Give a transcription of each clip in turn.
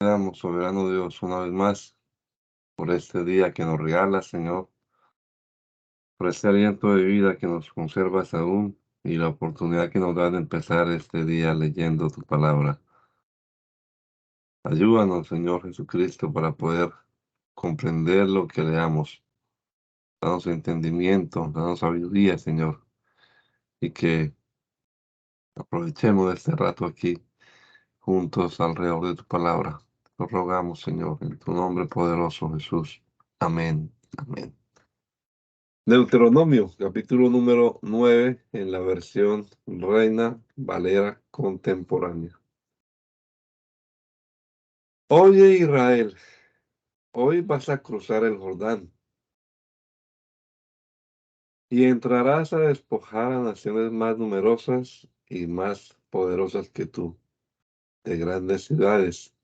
Damos, soberano Dios, una vez más, por este día que nos regalas, Señor, por este aliento de vida que nos conservas aún y la oportunidad que nos da de empezar este día leyendo tu palabra. Ayúdanos, Señor Jesucristo, para poder comprender lo que leamos. Danos entendimiento, danos sabiduría, Señor, y que aprovechemos este rato aquí juntos alrededor de tu palabra. Lo rogamos, Señor, en tu nombre poderoso, Jesús. Amén. Amén. Deuteronomio, capítulo número 9, en la versión Reina Valera contemporánea. Oye Israel, hoy vas a cruzar el Jordán y entrarás a despojar a naciones más numerosas y más poderosas que tú, de grandes ciudades,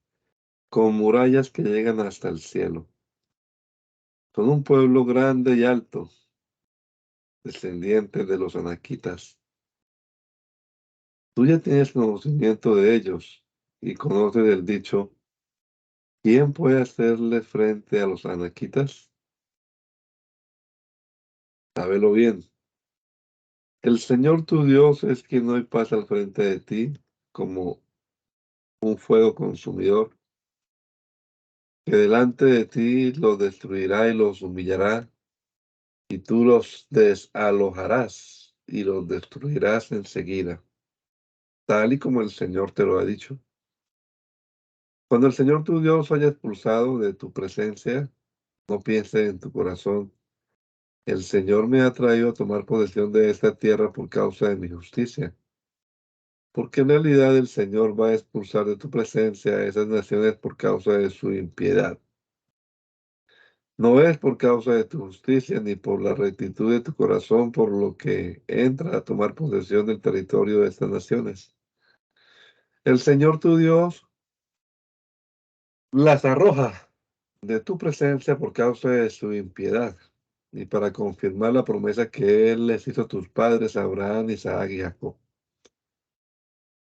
con murallas que llegan hasta el cielo. Son un pueblo grande y alto, descendientes de los anaquitas. Tú ya tienes conocimiento de ellos y conoces el dicho: ¿quién puede hacerle frente a los anaquitas? Sábelo bien. El Señor tu Dios es quien hoy pasa al frente de ti como un fuego consumidor, que delante de ti los destruirá y los humillará, y tú los desalojarás y los destruirás enseguida, tal y como el Señor te lo ha dicho. Cuando el Señor tu Dios haya expulsado de tu presencia, no pienses en tu corazón: el Señor me ha traído a tomar posesión de esta tierra por causa de mi justicia. Porque en realidad el Señor va a expulsar de tu presencia a esas naciones por causa de su impiedad. No es por causa de tu justicia ni por la rectitud de tu corazón por lo que entra a tomar posesión del territorio de estas naciones. El Señor tu Dios las arroja de tu presencia por causa de su impiedad y para confirmar la promesa que Él les hizo a tus padres, Abraham, Isaac y Jacob.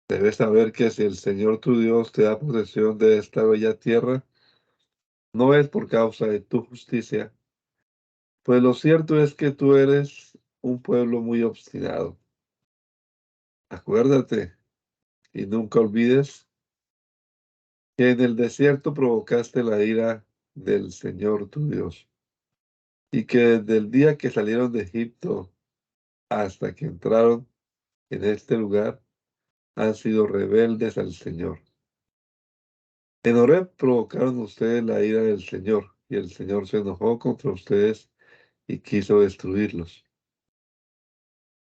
Debes saber que si el Señor tu Dios te da posesión de esta bella tierra, no es por causa de tu justicia, pues lo cierto es que tú eres un pueblo muy obstinado. Acuérdate y nunca olvides que en el desierto provocaste la ira del Señor tu Dios, y que desde el día que salieron de Egipto hasta que entraron en este lugar, han sido rebeldes al Señor. En Horeb provocaron ustedes la ira del Señor, y el Señor se enojó contra ustedes y quiso destruirlos.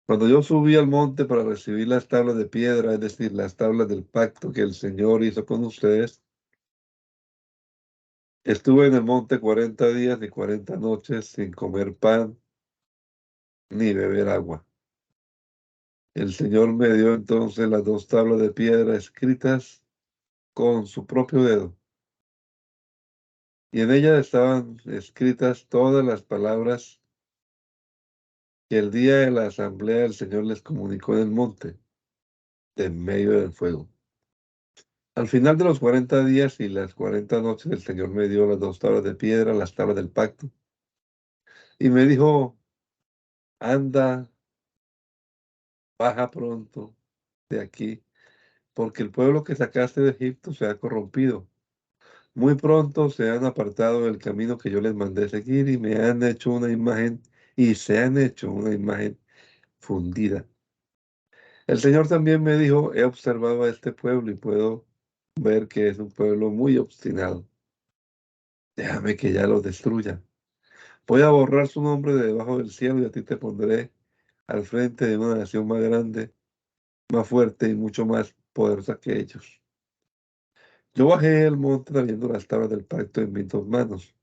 Cuando yo subí al monte para recibir las tablas de piedra, es decir, las tablas del pacto que el Señor hizo con ustedes, estuve en el monte 40 días y 40 noches sin comer pan ni beber agua. El Señor me dio entonces las dos tablas de piedra escritas con su propio dedo, y en ellas estaban escritas todas las palabras que el día de la asamblea el Señor les comunicó en el monte, en medio del fuego. Al final de los 40 días y las 40 noches, el Señor me dio las dos tablas de piedra, las tablas del pacto, y me dijo: anda, baja pronto de aquí, porque el pueblo que sacaste de Egipto se ha corrompido. Muy pronto se han apartado del camino que yo les mandé seguir y me han hecho una imagen, y se han hecho una imagen fundida. El Señor también me dijo: he observado a este pueblo y puedo ver que es un pueblo muy obstinado. Déjame que ya lo destruya. Voy a borrar su nombre de debajo del cielo y a ti te pondré al frente de una nación más grande, más fuerte y mucho más poderosa que ellos. Yo bajé el monte trayendo las tablas del pacto en mis dos manos,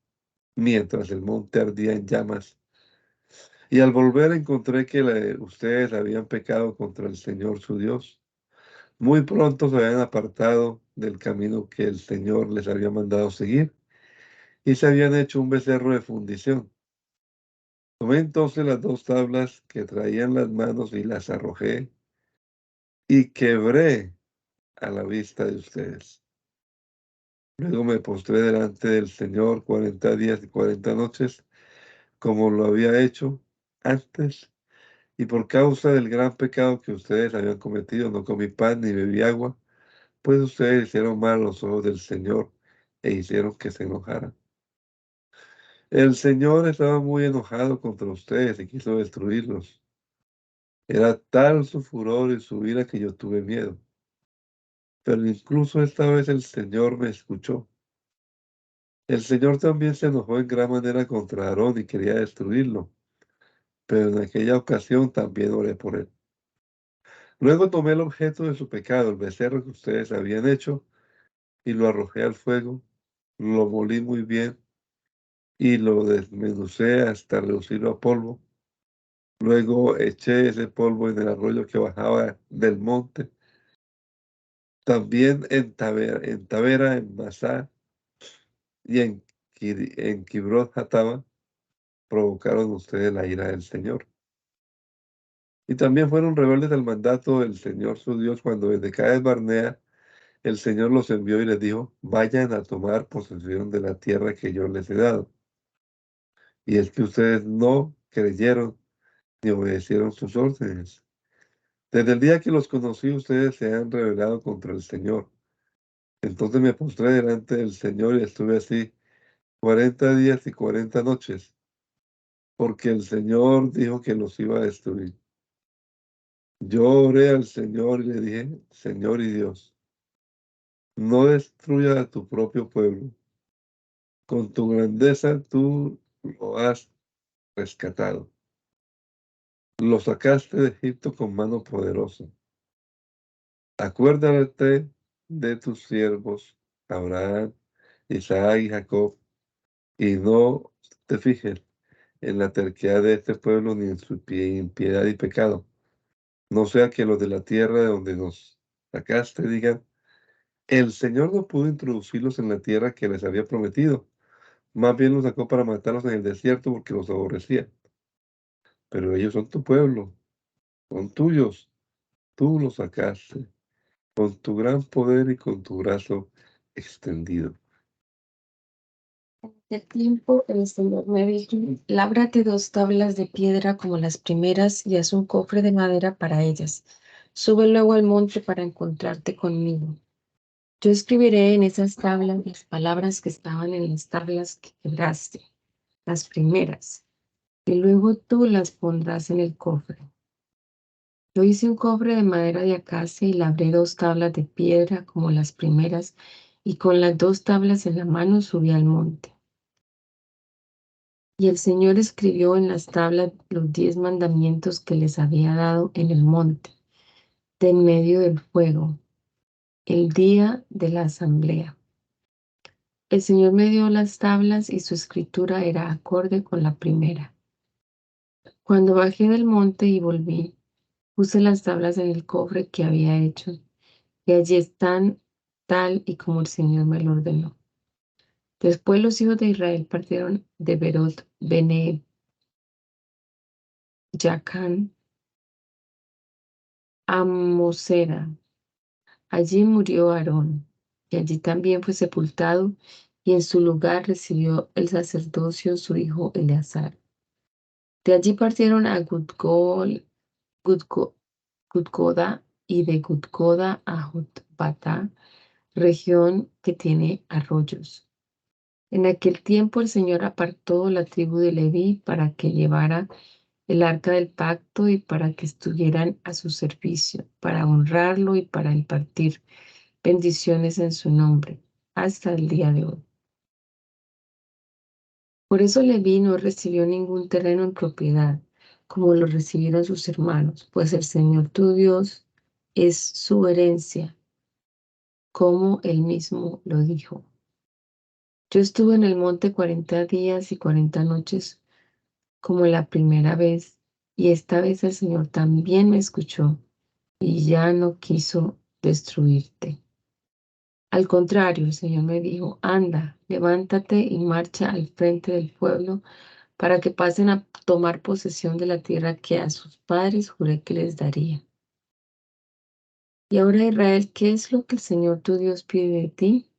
mientras el monte ardía en llamas. Y al volver encontré que ustedes habían pecado contra el Señor su Dios. Muy pronto se habían apartado del camino que el Señor les había mandado seguir y se habían hecho un becerro de fundición. Tomé entonces las dos tablas que traía en las manos y las arrojé y quebré a la vista de ustedes. Luego me postré delante del Señor 40 días y 40 noches, como lo había hecho antes, y por causa del gran pecado que ustedes habían cometido, no comí pan ni bebí agua, pues ustedes hicieron mal a los ojos del Señor e hicieron que se enojara. El Señor estaba muy enojado contra ustedes y quiso destruirlos. Era tal su furor y su ira que yo tuve miedo. Pero incluso esta vez el Señor me escuchó. El Señor también se enojó en gran manera contra Aarón y quería destruirlo, pero en aquella ocasión también oré por él. Luego tomé el objeto de su pecado, el becerro que ustedes habían hecho, y lo arrojé al fuego, lo molí muy bien y lo desmenucé hasta reducirlo a polvo. Luego eché ese polvo en el arroyo que bajaba del monte. También en Tavera, en Masá y en Kibrot Hatava provocaron ustedes la ira del Señor. Y también fueron rebeldes al mandato del Señor su Dios cuando desde Cades Barnea el Señor los envió y les dijo, vayan a tomar posesión de la tierra que yo les he dado. Y es que ustedes no creyeron ni obedecieron sus órdenes. Desde el día que los conocí, ustedes se han rebelado contra el Señor. Entonces me postré delante del Señor y estuve así 40 días y 40 noches, porque el Señor dijo que los iba a destruir. Yo oré al Señor y le dije, Señor y Dios, no destruya a tu propio pueblo. Con tu grandeza tú lo has rescatado. Lo sacaste de Egipto con mano poderosa. Acuérdate de tus siervos, Abraham, Isaac y Jacob, y no te fijes en la terquedad de este pueblo ni en su impiedad y pecado. No sea que los de la tierra de donde nos sacaste digan, el Señor no pudo introducirlos en la tierra que les había prometido. Más bien los sacó para matarlos en el desierto porque los aborrecía. Pero ellos son tu pueblo, son tuyos. Tú los sacaste con tu gran poder y con tu brazo extendido. El tiempo el Señor me dijo, lábrate 2 tablas de piedra como las primeras y haz un cofre de madera para ellas. Sube luego al monte para encontrarte conmigo. Yo escribiré en esas tablas las palabras que estaban en las tablas que quebraste, las primeras, y luego tú las pondrás en el cofre. Yo hice un cofre de madera de acacia y labré 2 tablas de piedra como las primeras, y con las 2 tablas en la mano subí al monte. Y el Señor escribió en las tablas los 10 mandamientos que les había dado en el monte, de en medio del fuego, el día de la asamblea. El Señor me dio las tablas y su escritura era acorde con la primera. Cuando bajé del monte y volví, puse las tablas en el cofre que había hecho, y allí están tal y como el Señor me lo ordenó. Después los hijos de Israel partieron de Berot Bene Jacán a Mosera. Allí murió Aarón, y allí también fue sepultado, y en su lugar recibió el sacerdocio su hijo Eleazar. De allí partieron a Gudgo- Gudgoda, y de Gudgoda a Jotbata, región que tiene arroyos. En aquel tiempo el Señor apartó la tribu de Leví para que llevara el arca del pacto y para que estuvieran a su servicio, para honrarlo y para impartir bendiciones en su nombre, hasta el día de hoy. Por eso Leví no recibió ningún terreno en propiedad, como lo recibieron sus hermanos, pues el Señor tu Dios es su herencia, como él mismo lo dijo. Yo estuve en el monte 40 días y 40 noches, como la primera vez, y esta vez el Señor también me escuchó y ya no quiso destruirte. Al contrario, el Señor me dijo, anda, levántate y marcha al frente del pueblo para que pasen a tomar posesión de la tierra que a sus padres juré que les daría. Y ahora, Israel, ¿qué es lo que el Señor tu Dios pide de ti?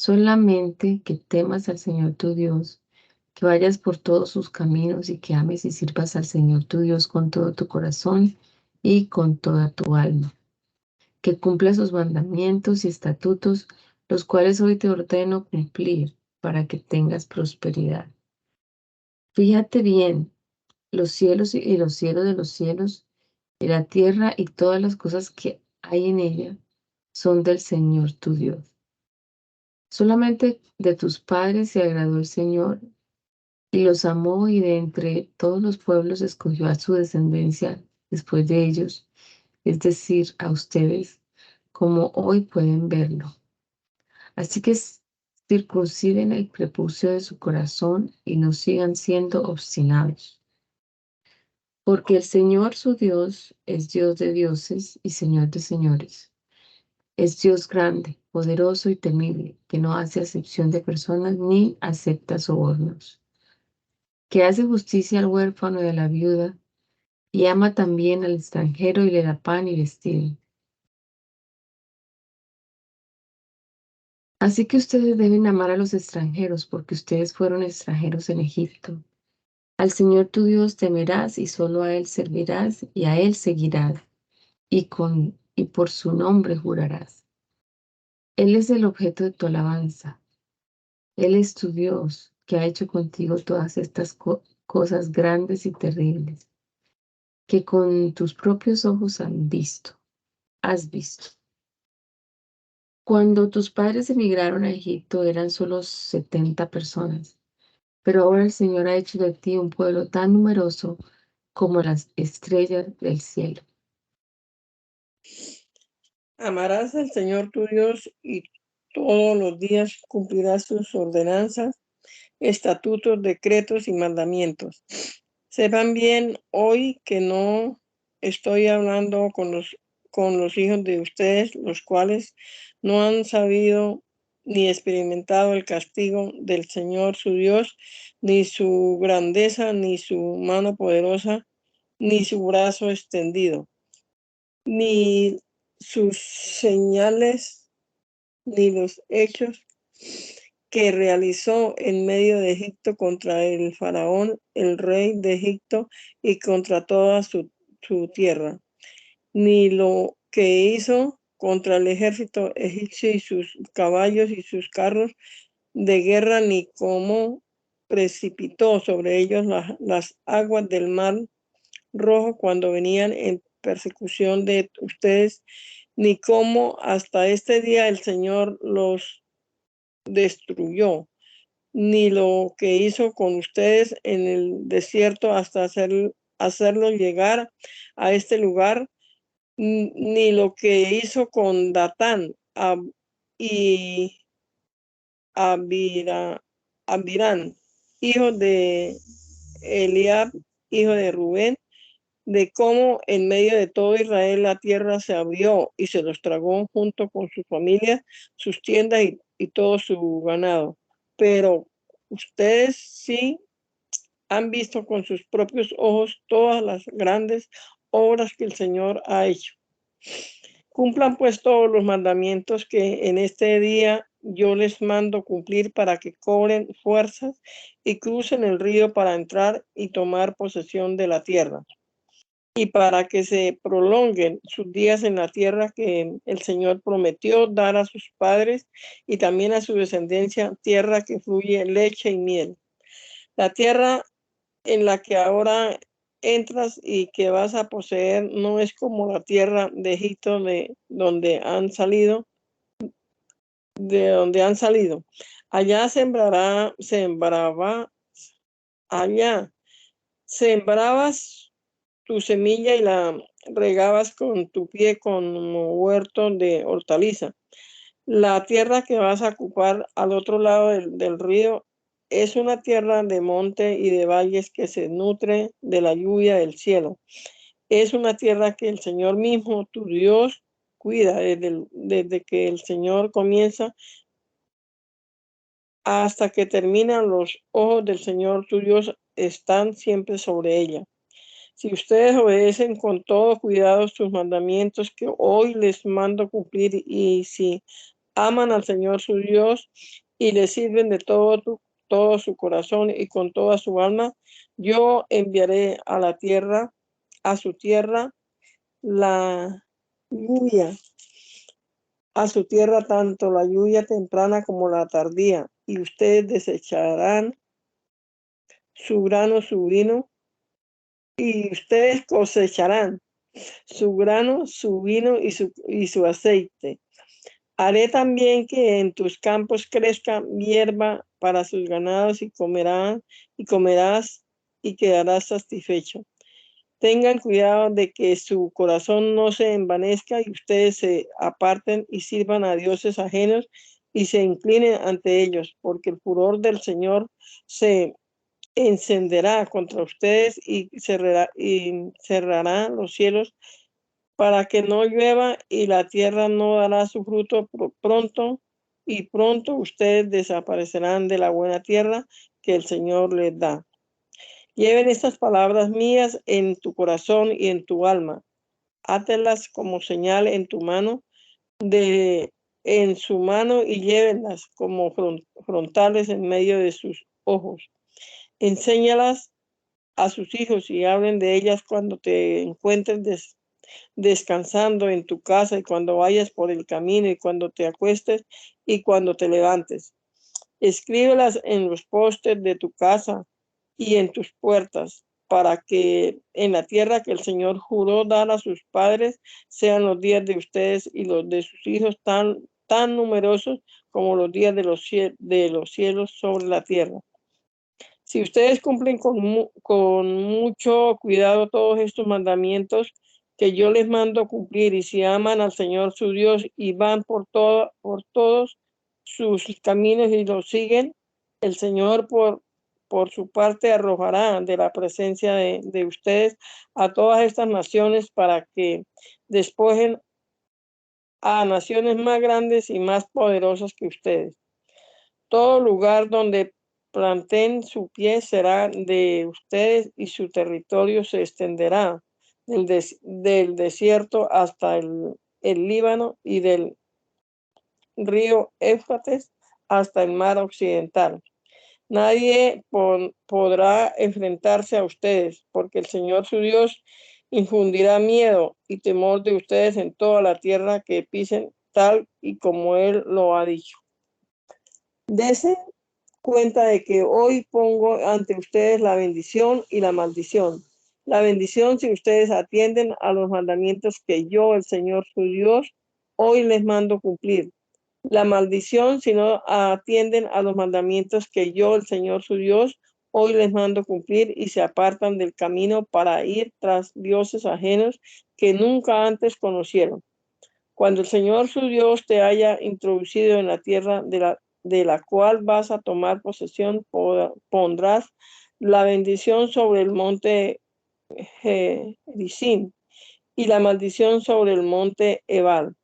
Solamente que temas al Señor tu Dios, que vayas por todos sus caminos y que ames y sirvas al Señor tu Dios con todo tu corazón y con toda tu alma, que cumplas sus mandamientos y estatutos, los cuales hoy te ordeno cumplir para que tengas prosperidad. Fíjate bien, los cielos y los cielos de los cielos y la tierra y todas las cosas que hay en ella son del Señor tu Dios. Solamente de tus padres se agradó el Señor y los amó, y de entre todos los pueblos escogió a su descendencia después de ellos, es decir, a ustedes, como hoy pueden verlo. Así que circunciden el prepucio de su corazón y no sigan siendo obstinados. Porque el Señor su Dios es Dios de dioses y Señor de señores. Es Dios grande, poderoso y temible, que no hace acepción de personas ni acepta sobornos, que hace justicia al huérfano y a la viuda, y ama también al extranjero y le da pan y vestido. Así que ustedes deben amar a los extranjeros, porque ustedes fueron extranjeros en Egipto. Al Señor tu Dios temerás y solo a Él servirás y a Él seguirás y por su nombre jurarás. Él es el objeto de tu alabanza. Él es tu Dios, que ha hecho contigo todas estas cosas grandes y terribles, que con tus propios ojos has visto. Cuando tus padres emigraron a Egipto eran solo 70 personas, pero ahora el Señor ha hecho de ti un pueblo tan numeroso como las estrellas del cielo. Amarás al Señor tu Dios y todos los días cumplirás sus ordenanzas, estatutos, decretos y mandamientos. Sepan bien hoy que no estoy hablando con los hijos de ustedes, los cuales no han sabido ni experimentado el castigo del Señor su Dios, ni su grandeza, ni su mano poderosa, ni su brazo extendido, ni sus señales, ni los hechos que realizó en medio de Egipto contra el faraón, el rey de Egipto, y contra toda su tierra, ni lo que hizo contra el ejército egipcio y sus caballos y sus carros de guerra, ni cómo precipitó sobre ellos las aguas del mar Rojo cuando venían en persecución de ustedes, ni cómo hasta este día el Señor los destruyó, ni lo que hizo con ustedes en el desierto hasta hacerlos llegar a este lugar, ni lo que hizo con Datán y Abirán, hijo de Eliab, hijo de Rubén, de cómo en medio de todo Israel la tierra se abrió y se los tragó junto con su familia, sus tiendas y todo su ganado. Pero ustedes sí han visto con sus propios ojos todas las grandes obras que el Señor ha hecho. Cumplan pues todos los mandamientos que en este día yo les mando cumplir para que cobren fuerzas y crucen el río para entrar y tomar posesión de la tierra, y para que se prolonguen sus días en la tierra que el Señor prometió dar a sus padres y también a su descendencia, tierra que fluye leche y miel. La tierra en la que ahora entras y que vas a poseer no es como la tierra de Egipto de donde han salido, Allá allá sembrabas tu semilla y la regabas con tu pie como huerto de hortaliza. La tierra que vas a ocupar al otro lado del río es una tierra de monte y de valles que se nutre de la lluvia del cielo. Es una tierra que el Señor mismo, tu Dios, cuida desde que el Señor comienza hasta que terminan. Los ojos del Señor tu Dios están siempre sobre ella. Si ustedes obedecen con todo cuidado sus mandamientos que hoy les mando cumplir, y si aman al Señor su Dios y le sirven de todo su corazón y con toda su alma, yo enviaré a su tierra, la lluvia, a su tierra tanto la lluvia temprana como la tardía, y ustedes desecharán su grano, su vino, y ustedes cosecharán su grano, su vino y su aceite. Haré también que en tus campos crezca hierba para sus ganados y comerás y quedarás satisfecho. Tengan cuidado de que su corazón no se envanezca y ustedes se aparten y sirvan a dioses ajenos y se inclinen ante ellos, porque el furor del Señor se encenderá contra ustedes y cerrará los cielos para que no llueva y la tierra no dará su fruto pronto, y pronto ustedes desaparecerán de la buena tierra que el Señor les da. Lleven estas palabras mías en tu corazón y en tu alma. Átelas como señal en tu mano, en su mano, y llévenlas como frontales en medio de sus ojos. Enséñalas a sus hijos y hablen de ellas cuando te encuentres descansando en tu casa y cuando vayas por el camino y cuando te acuestes y cuando te levantes. Escríbelas en los postes de tu casa y en tus puertas, para que en la tierra que el Señor juró dar a sus padres sean los días de ustedes y los de sus hijos tan numerosos como los días de los cielos sobre la tierra. Si ustedes cumplen con mucho cuidado todos estos mandamientos que yo les mando cumplir, y si aman al Señor su Dios y van por todos sus caminos y los siguen, el Señor por su parte arrojará de la presencia de ustedes a todas estas naciones para que despojen a naciones más grandes y más poderosas que ustedes. Todo lugar donde planten su pie será de ustedes y su territorio se extenderá del desierto hasta el Líbano y del río Éufrates hasta el mar occidental. Nadie podrá enfrentarse a ustedes, porque el Señor su Dios infundirá miedo y temor de ustedes en toda la tierra que pisen, tal y como Él lo ha dicho. Dese cuenta de que hoy pongo ante ustedes la bendición y la maldición. La bendición si ustedes atienden a los mandamientos que yo, el Señor su Dios, hoy les mando cumplir. La maldición si no atienden a los mandamientos que yo, el Señor su Dios, hoy les mando cumplir y se apartan del camino para ir tras dioses ajenos que nunca antes conocieron. Cuando el Señor su Dios te haya introducido en la tierra de la cual vas a tomar posesión, pondrás la bendición sobre el monte Gerizim y la maldición sobre el monte Ebal.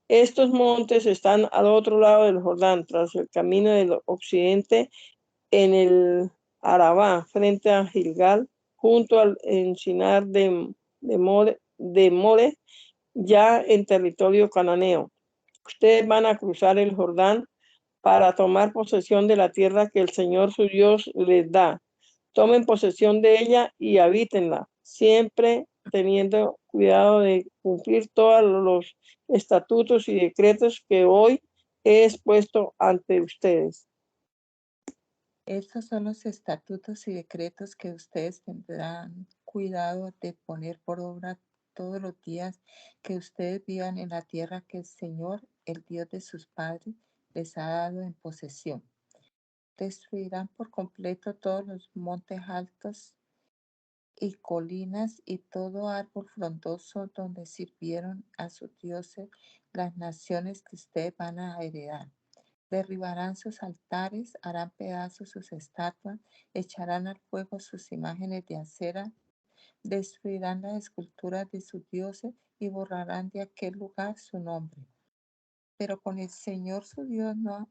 Estos montes están al otro lado del Jordán, tras el camino del occidente, en el Arabá, frente a Gilgal, junto al encinar de More, ya en territorio cananeo. Ustedes van a cruzar el Jordán para tomar posesión de la tierra que el Señor su Dios les da. Tomen posesión de ella y habítenla, siempre teniendo cuidado de cumplir todos los estatutos y decretos que hoy he expuesto ante ustedes. Estos son los estatutos y decretos que ustedes tendrán cuidado de poner por obra todos los días que ustedes vivan en la tierra que el Señor, el Dios de sus padres, les ha dado en posesión. Destruirán por completo todos los montes altos y colinas y todo árbol frondoso donde sirvieron a sus dioses las naciones que ustedes van a heredar. Derribarán sus altares, harán pedazos sus estatuas, echarán al fuego sus imágenes de acera, destruirán las esculturas de sus dioses y borrarán de aquel lugar su nombre. Pero con el Señor su Dios no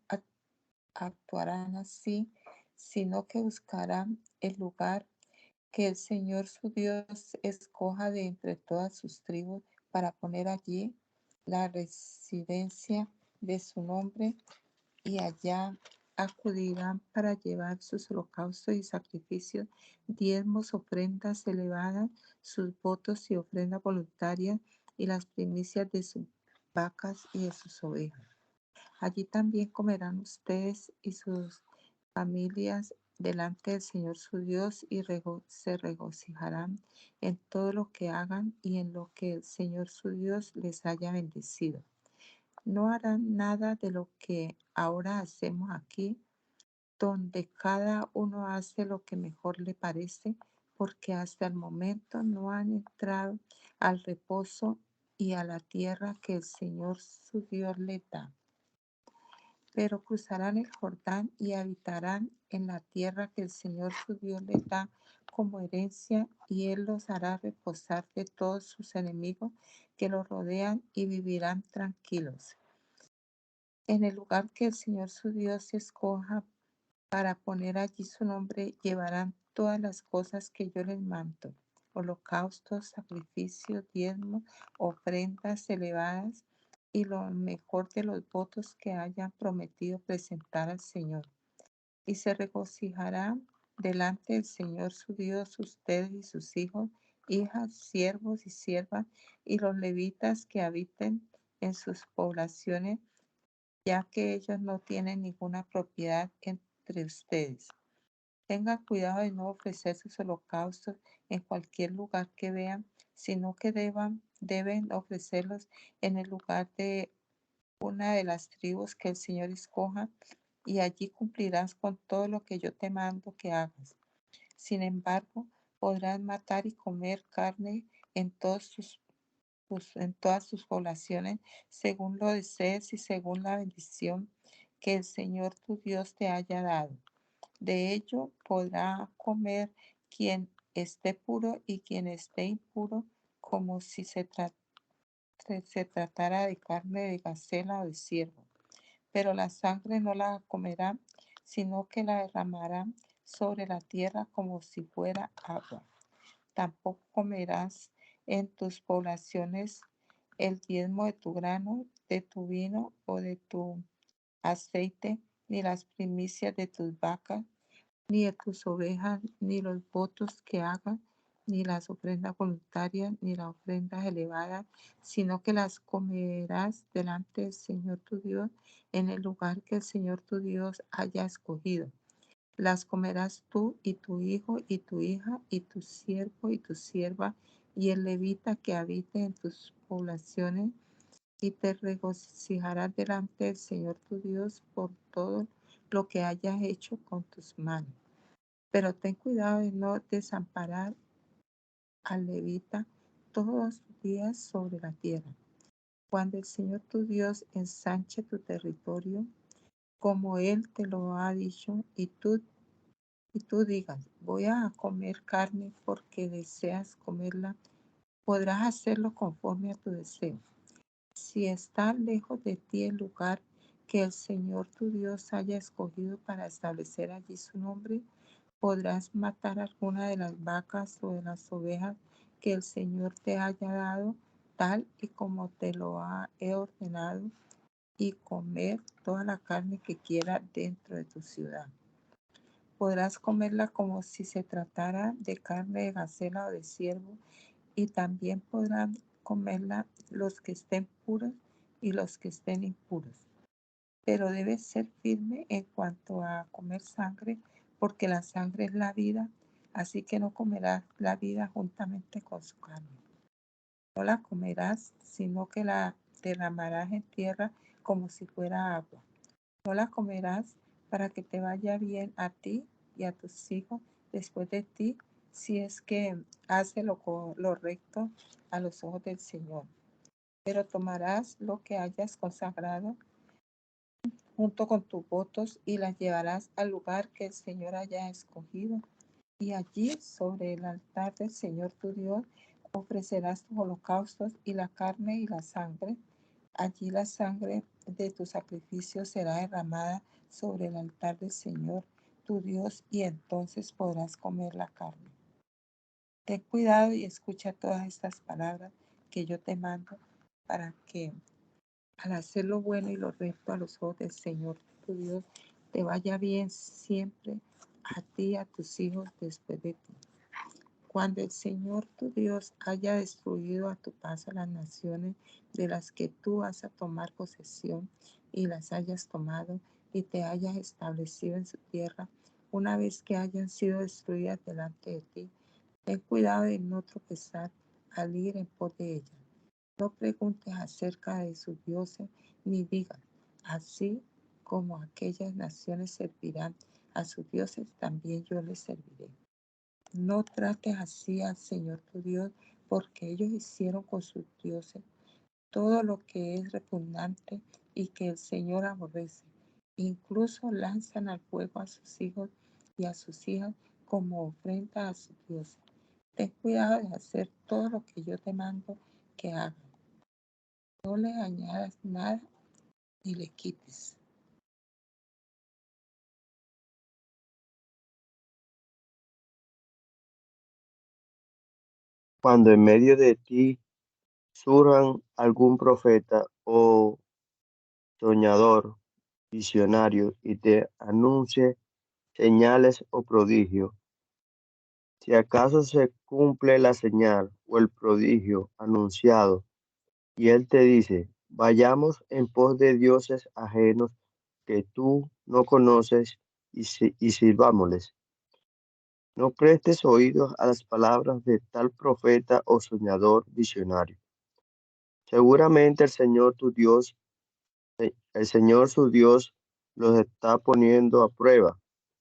actuarán así, sino que buscarán el lugar que el Señor su Dios escoja de entre todas sus tribus para poner allí la residencia de su nombre, y allá acudirán para llevar sus holocaustos y sacrificios, diezmos, ofrendas elevadas, sus votos y ofrendas voluntarias, y las primicias de sus vacas y de sus ovejas. Allí también comerán ustedes y sus familias delante del Señor su Dios, y se regocijarán en todo lo que hagan y en lo que el Señor su Dios les haya bendecido. No harán nada de lo que ahora hacemos aquí, donde cada uno hace lo que mejor le parece, porque hasta el momento no han entrado al reposo y a la tierra que el Señor su Dios les da. Pero cruzarán el Jordán y habitarán en la tierra que el Señor su Dios les da como herencia, y Él los hará reposar de todos sus enemigos que los rodean, y vivirán tranquilos. En el lugar que el Señor su Dios escoja para poner allí su nombre, llevarán todas las cosas que yo les mando: holocaustos, sacrificios, diezmos, ofrendas elevadas, y lo mejor de los votos que hayan prometido presentar al Señor. Y se regocijarán delante del Señor su Dios ustedes y sus hijos, hijas, siervos y siervas, y los levitas que habiten en sus poblaciones, ya que ellos no tienen ninguna propiedad entre ustedes. Tengan cuidado de no ofrecer sus holocaustos en cualquier lugar que vean, sino que deben ofrecerlos en el lugar de una de las tribus que el Señor escoja, y allí cumplirás con todo lo que yo te mando que hagas. Sin embargo, podrás matar y comer carne en en todas sus poblaciones, según lo desees y según la bendición que el Señor tu Dios te haya dado. De ello podrá comer quien esté puro y quien esté impuro, como si se tratara de carne de gacela o de ciervo. Pero la sangre no la comerá, sino que la derramará sobre la tierra como si fuera agua. Tampoco comerás en tus poblaciones el diezmo de tu grano, de tu vino o de tu aceite, ni las primicias de tus vacas, ni de tus ovejas, ni los votos que hagas, ni las ofrendas voluntarias, ni las ofrendas elevadas, sino que las comerás delante del Señor tu Dios en el lugar que el Señor tu Dios haya escogido. Las comerás tú y tu hijo y tu hija y tu siervo y tu sierva y el levita que habite en tus poblaciones, y te regocijarás delante del Señor tu Dios por todo lo que hayas hecho con tus manos. Pero ten cuidado de no desamparar al levita todos los días sobre la tierra. Cuando el Señor tu Dios ensanche tu territorio, como Él te lo ha dicho, y tú digas: voy a comer carne porque deseas comerla, podrás hacerlo conforme a tu deseo. Si está lejos de ti el lugar que el Señor tu Dios haya escogido para establecer allí su nombre, podrás matar alguna de las vacas o de las ovejas que el Señor te haya dado, tal y como te lo he ordenado, y comer toda la carne que quiera dentro de tu ciudad. Podrás comerla como si se tratara de carne de gacela o de ciervo, y también podrán comerla los que estén puros y los que estén impuros. Pero debes ser firme en cuanto a comer sangre, porque la sangre es la vida, así que no comerás la vida juntamente con su carne. No la comerás, sino que la derramarás en tierra como si fuera agua. No la comerás para que te vaya bien a ti y a tus hijos después de ti, si es que hace lo recto a los ojos del Señor. Pero tomarás lo que hayas consagrado junto con tus votos, y las llevarás al lugar que el Señor haya escogido. Y allí, sobre el altar del Señor tu Dios, ofrecerás tus holocaustos y la carne y la sangre. Allí la sangre de tu sacrificio será derramada sobre el altar del Señor tu Dios, y entonces podrás comer la carne. Ten cuidado y escucha todas estas palabras que yo te mando, para que al hacer lo bueno y lo recto a los ojos del Señor tu Dios, te vaya bien siempre a ti y a tus hijos después de ti. Cuando el Señor tu Dios haya destruido a tu paso las naciones de las que tú vas a tomar posesión y las hayas tomado y te hayas establecido en su tierra, una vez que hayan sido destruidas delante de ti, ten cuidado de no tropezar al ir en pos de ellas. No preguntes acerca de sus dioses, ni digas, así como aquellas naciones servirán a sus dioses, también yo les serviré. No trates así al Señor tu Dios, porque ellos hicieron con sus dioses todo lo que es repugnante y que el Señor aborrece. Incluso lanzan al fuego a sus hijos y a sus hijas como ofrenda a sus dioses. Ten cuidado de hacer todo lo que yo te mando que hagas. No le añadas nada ni le quites. Cuando en medio de ti surjan algún profeta o soñador, visionario, y te anuncie señales o prodigios, si acaso se cumple la señal o el prodigio anunciado, y él te dice, vayamos en pos de dioses ajenos que tú no conoces y sirvámosles. No prestes oídos a las palabras de tal profeta o soñador visionario. Seguramente el Señor su Dios los está poniendo a prueba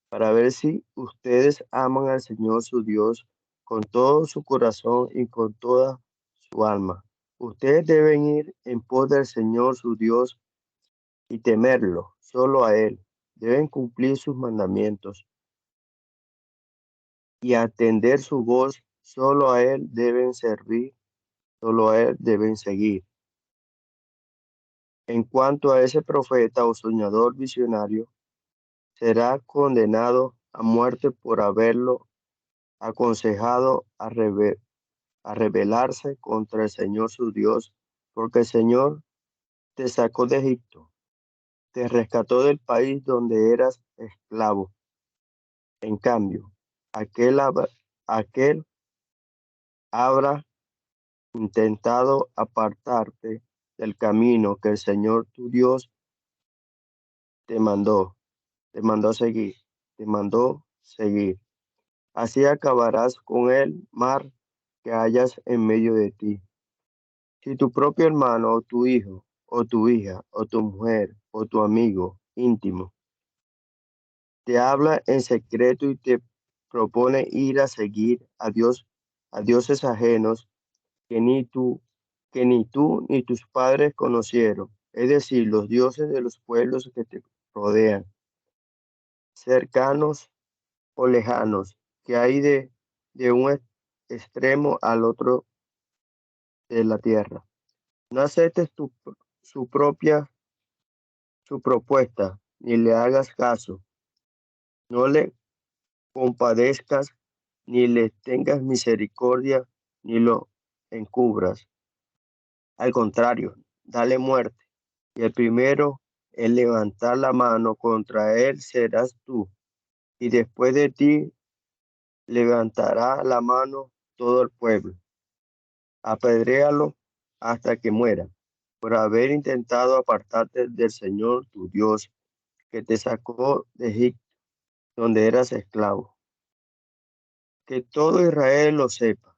para ver si ustedes aman al Señor su Dios con todo su corazón y con toda su alma. Ustedes deben ir en pos del Señor su Dios y temerlo, solo a Él. Deben cumplir sus mandamientos y atender su voz, solo a Él deben servir, solo a Él deben seguir. En cuanto a ese profeta o soñador visionario, será condenado a muerte por haberlo aconsejado a rebelarse contra el Señor su Dios, porque el Señor te sacó de Egipto, te rescató del país donde eras esclavo. En cambio, aquel habrá intentado apartarte del camino que el Señor tu Dios te mandó, te mandó seguir, te mandó seguir. Así acabarás con el mar que hayas en medio de ti. Si tu propio hermano o tu hijo o tu hija o tu mujer o tu amigo íntimo te habla en secreto y te propone ir a seguir a dioses ajenos que ni tú ni tus padres conocieron, es decir, los dioses de los pueblos que te rodean, cercanos o lejanos, que hay de un extremo al otro de la tierra. No aceptes su su propuesta, ni le hagas caso, no le compadezcas, ni le tengas misericordia, ni lo encubras. Al contrario, dale muerte, y el primero en levantar la mano contra él serás tú, y después de ti levantará la mano todo el pueblo. Apedréalo hasta que muera, por haber intentado apartarte del Señor tu Dios, que te sacó de Egipto, donde eras esclavo. Que todo Israel lo sepa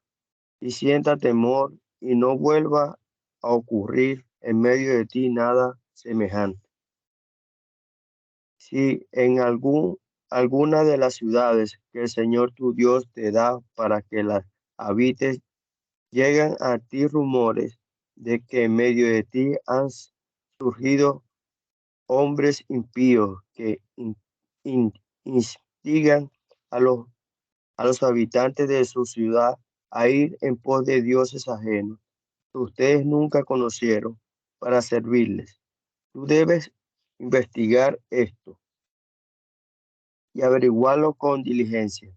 y sienta temor y no vuelva a ocurrir en medio de ti nada semejante. Si en alguna de las ciudades que el Señor tu Dios te da para que las habites, llegan a ti rumores de que en medio de ti han surgido hombres impíos que instigan a los habitantes de su ciudad a ir en pos de dioses ajenos que ustedes nunca conocieron para servirles. Tú debes investigar esto y averiguarlo con diligencia.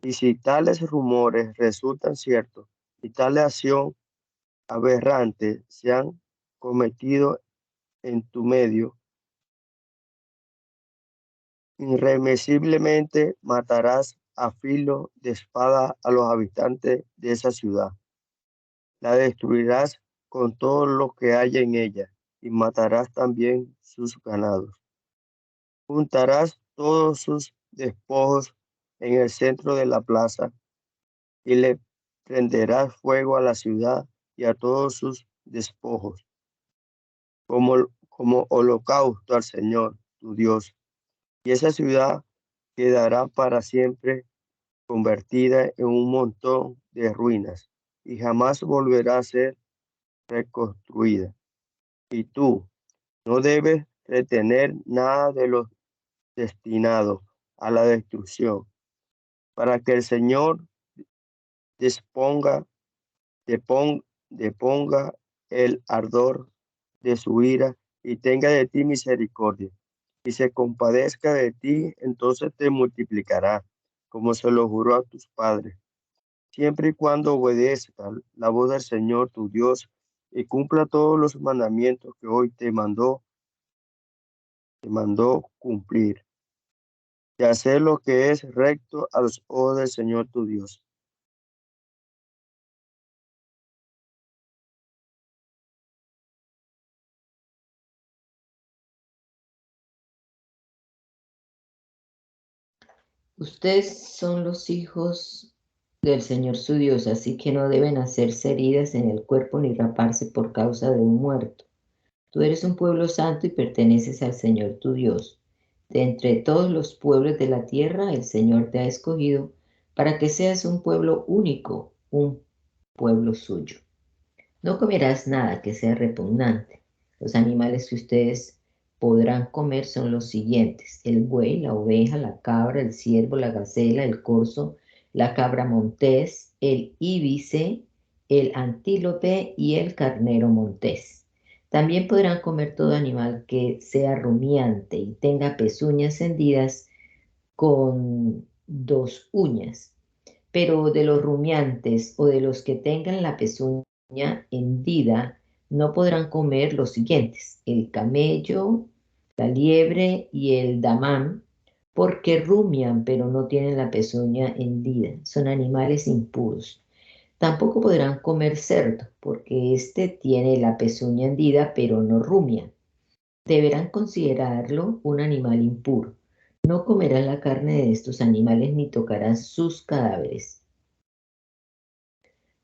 Y si tales rumores resultan ciertos y tal acción aberrante se han cometido en tu medio, irremisiblemente matarás a filo de espada a los habitantes de esa ciudad. La destruirás con todo lo que haya en ella y matarás también sus ganados. Juntarás todos sus despojos en el centro de la plaza y le prenderás fuego a la ciudad y a todos sus despojos, como holocausto al Señor, tu Dios. Y esa ciudad quedará para siempre convertida en un montón de ruinas y jamás volverá a ser reconstruida. Y tú no debes retener nada de lo destinado a la destrucción, para que el Señor deponga el ardor de su ira y tenga de ti misericordia y se compadezca de ti, entonces te multiplicará, como se lo juró a tus padres, siempre y cuando obedezca la voz del Señor tu Dios y cumpla todos los mandamientos que hoy te mandó cumplir, y hacer lo que es recto a los ojos del Señor tu Dios. Ustedes son los hijos del Señor su Dios, así que no deben hacerse heridas en el cuerpo ni raparse por causa de un muerto. Tú eres un pueblo santo y perteneces al Señor tu Dios. De entre todos los pueblos de la tierra, el Señor te ha escogido para que seas un pueblo único, un pueblo suyo. No comerás nada que sea repugnante. Los animales que ustedes podrán comer son los siguientes: el buey, la oveja, la cabra, el ciervo, la gacela, el corzo, la cabra montés, el íbice, el antílope y el carnero montés. También podrán comer todo animal que sea rumiante y tenga pezuñas hendidas con 2 uñas. Pero de los rumiantes o de los que tengan la pezuña hendida, no podrán comer los siguientes: el camello, la liebre y el damán, porque rumian pero no tienen la pezuña hendida. Son animales impuros. Tampoco podrán comer cerdo, porque éste tiene la pezuña hendida pero no rumia. Deberán considerarlo un animal impuro. No comerán la carne de estos animales ni tocarán sus cadáveres.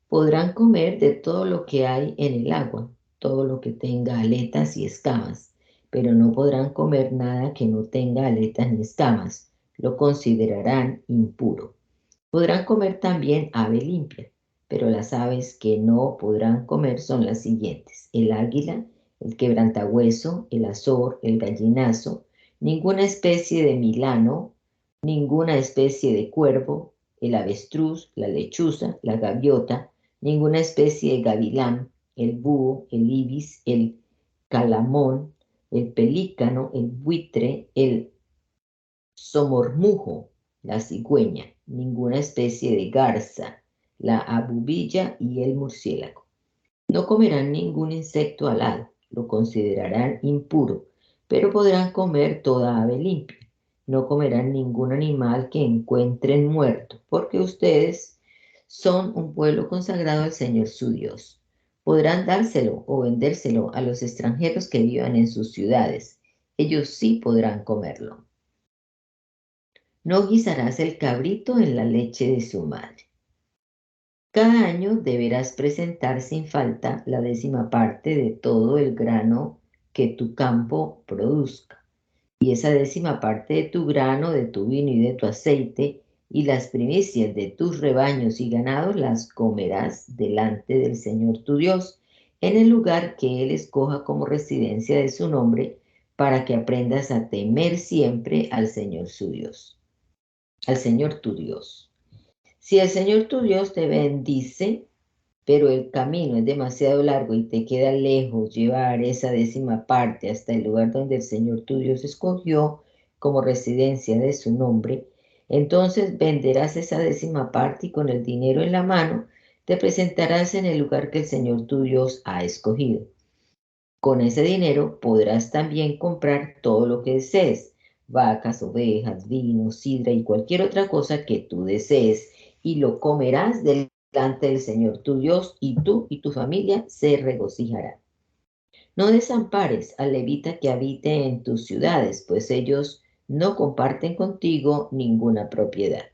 Podrán comer de todo lo que hay en el agua, todo lo que tenga aletas y escamas, pero no podrán comer nada que no tenga aletas ni escamas. Lo considerarán impuro. Podrán comer también ave limpia, pero las aves que no podrán comer son las siguientes: el águila, el quebrantahueso, el azor, el gallinazo, ninguna especie de milano, ninguna especie de cuervo, el avestruz, la lechuza, la gaviota, ninguna especie de gavilán, el búho, el ibis, el calamón, el pelícano, el buitre, el somormujo, la cigüeña, ninguna especie de garza, la abubilla y el murciélago. No comerán ningún insecto alado, lo considerarán impuro, pero podrán comer toda ave limpia. No comerán ningún animal que encuentren muerto, porque ustedes son un pueblo consagrado al Señor su Dios. Podrán dárselo o vendérselo a los extranjeros que vivan en sus ciudades. Ellos sí podrán comerlo. No guisarás el cabrito en la leche de su madre. Cada año deberás presentar sin falta la 10ª parte de todo el grano que tu campo produzca, y esa 10ª parte de tu grano, de tu vino y de tu aceite, y las primicias de tus rebaños y ganados las comerás delante del Señor tu Dios, en el lugar que Él escoja como residencia de su nombre, para que aprendas a temer siempre al Señor su Dios, al Señor tu Dios. Si el Señor tu Dios te bendice, pero el camino es demasiado largo y te queda lejos llevar esa 10ª parte hasta el lugar donde el Señor tu Dios escogió como residencia de su nombre, entonces venderás esa 10ª parte y con el dinero en la mano te presentarás en el lugar que el Señor tu Dios ha escogido. Con ese dinero podrás también comprar todo lo que desees, vacas, ovejas, vino, sidra y cualquier otra cosa que tú desees, y lo comerás delante del Señor tu Dios, y tú y tu familia se regocijarán. No desampares al levita que habite en tus ciudades, pues ellos no comparten contigo ninguna propiedad.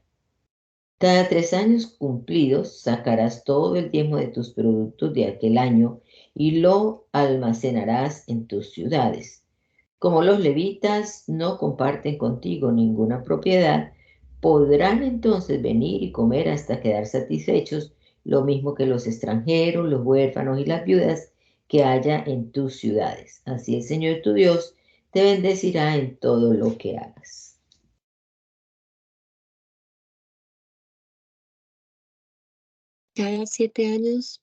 Cada 3 años cumplidos sacarás todo el diezmo de tus productos de aquel año y lo almacenarás en tus ciudades. Como los levitas no comparten contigo ninguna propiedad, podrán entonces venir y comer hasta quedar satisfechos, lo mismo que los extranjeros, los huérfanos y las viudas que haya en tus ciudades. Así el Señor tu Dios te bendecirá en todo lo que hagas. Cada 7 años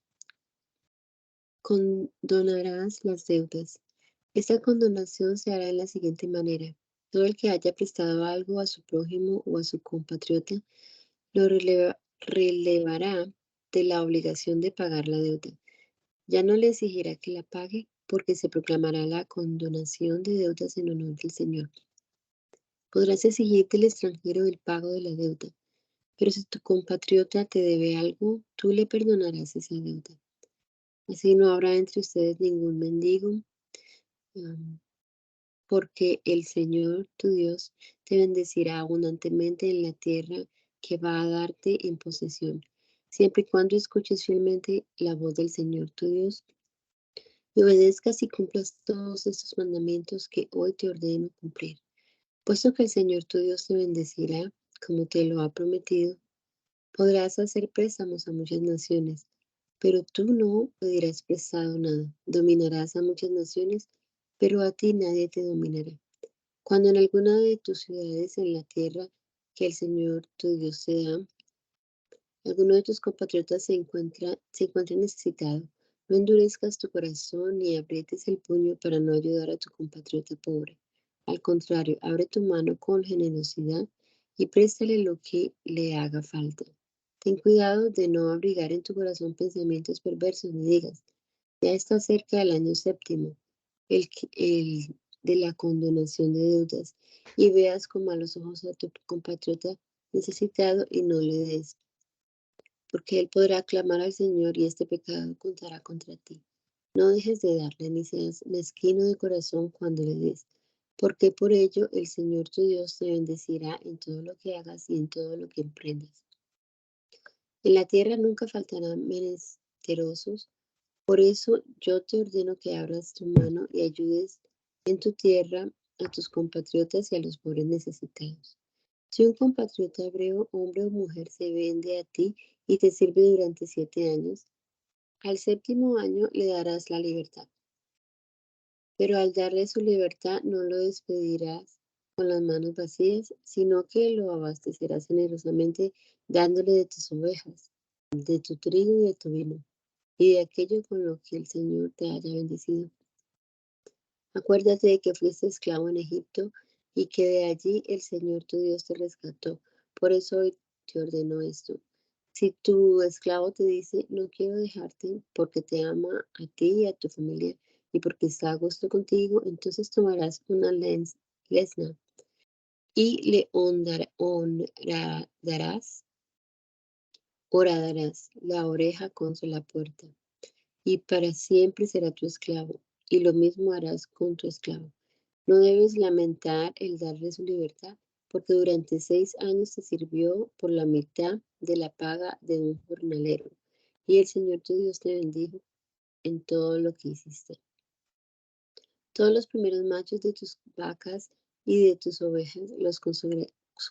condonarás las deudas. Esta condonación se hará de la siguiente manera. Todo el que haya prestado algo a su prójimo o a su compatriota lo relevará de la obligación de pagar la deuda. Ya no le exigirá que la pague, porque se proclamará la condonación de deudas en honor del Señor. Podrás exigir del extranjero el pago de la deuda, pero si tu compatriota te debe algo, tú le perdonarás esa deuda. Así no habrá entre ustedes ningún mendigo, porque el Señor tu Dios te bendecirá abundantemente en la tierra que va a darte en posesión, siempre y cuando escuches fielmente la voz del Señor tu Dios y obedezcas y cumplas todos estos mandamientos que hoy te ordeno cumplir. Puesto que el Señor tu Dios te bendecirá, como te lo ha prometido, podrás hacer préstamos a muchas naciones, pero tú no pedirás prestado nada. Dominarás a muchas naciones, pero a ti nadie te dominará. Cuando en alguna de tus ciudades en la tierra que el Señor tu Dios te da, alguno de tus compatriotas se encuentre necesitado, no endurezcas tu corazón ni aprietes el puño para no ayudar a tu compatriota pobre. Al contrario, abre tu mano con generosidad y préstale lo que le haga falta. Ten cuidado de no abrigar en tu corazón pensamientos perversos ni digas, ya está cerca el año séptimo, el de la condonación de deudas, y veas con malos ojos a tu compatriota necesitado y no le des, porque él podrá clamar al Señor y este pecado contará contra ti. No dejes de darle, ni seas mezquino de corazón cuando le des, porque por ello el Señor tu Dios te bendecirá en todo lo que hagas y en todo lo que emprendas. En la tierra nunca faltarán menesterosos, por eso yo te ordeno que abras tu mano y ayudes en tu tierra a tus compatriotas y a los pobres necesitados. Si un compatriota hebreo, hombre o mujer, se vende a ti y te sirve durante 7 años, al 7.º año le darás la libertad. Pero al darle su libertad no lo despedirás con las manos vacías, sino que lo abastecerás generosamente dándole de tus ovejas, de tu trigo y de tu vino, y de aquello con lo que el Señor te haya bendecido. Acuérdate de que fuiste esclavo en Egipto y que de allí el Señor tu Dios te rescató. Por eso hoy te ordeno esto. Si tu esclavo te dice, no quiero dejarte porque te ama a ti y a tu familia y porque está a gusto contigo, entonces tomarás una lesna y le horadarás la oreja contra la puerta, y para siempre será tu esclavo, y lo mismo harás con tu esclavo. No debes lamentar el darle su libertad, porque durante 6 años te sirvió por la mitad de la paga de un jornalero, y el Señor tu Dios te bendijo en todo lo que hiciste. Todos los primeros machos de tus vacas y de tus ovejas los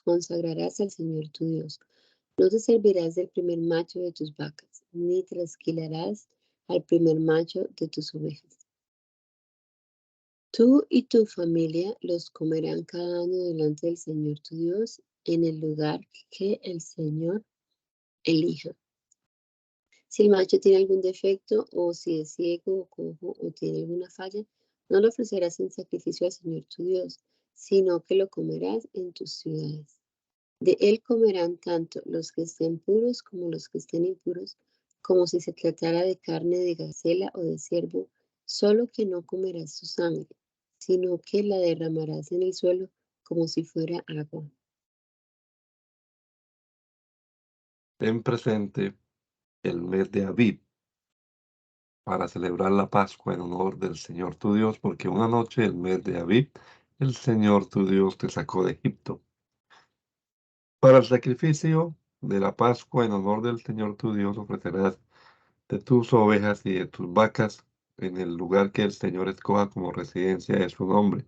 consagrarás al Señor tu Dios. No te servirás del primer macho de tus vacas, ni trasquilarás al primer macho de tus ovejas. Tú y tu familia los comerán cada año delante del Señor tu Dios en el lugar que el Señor elija. Si el macho tiene algún defecto o si es ciego o cojo o tiene alguna falla, no lo ofrecerás en sacrificio al Señor tu Dios, sino que lo comerás en tus ciudades. De él comerán tanto los que estén puros como los que estén impuros, como si se tratara de carne de gacela o de ciervo Solo que no comerás su sangre, sino que la derramarás en el suelo como si fuera agua. Ten presente el mes de Abib para celebrar la Pascua en honor del Señor tu Dios, porque una noche, el mes de Abib, el Señor tu Dios te sacó de Egipto. Para el sacrificio de la Pascua en honor del Señor tu Dios ofrecerás de tus ovejas y de tus vacas en el lugar que el Señor escoja como residencia de su nombre.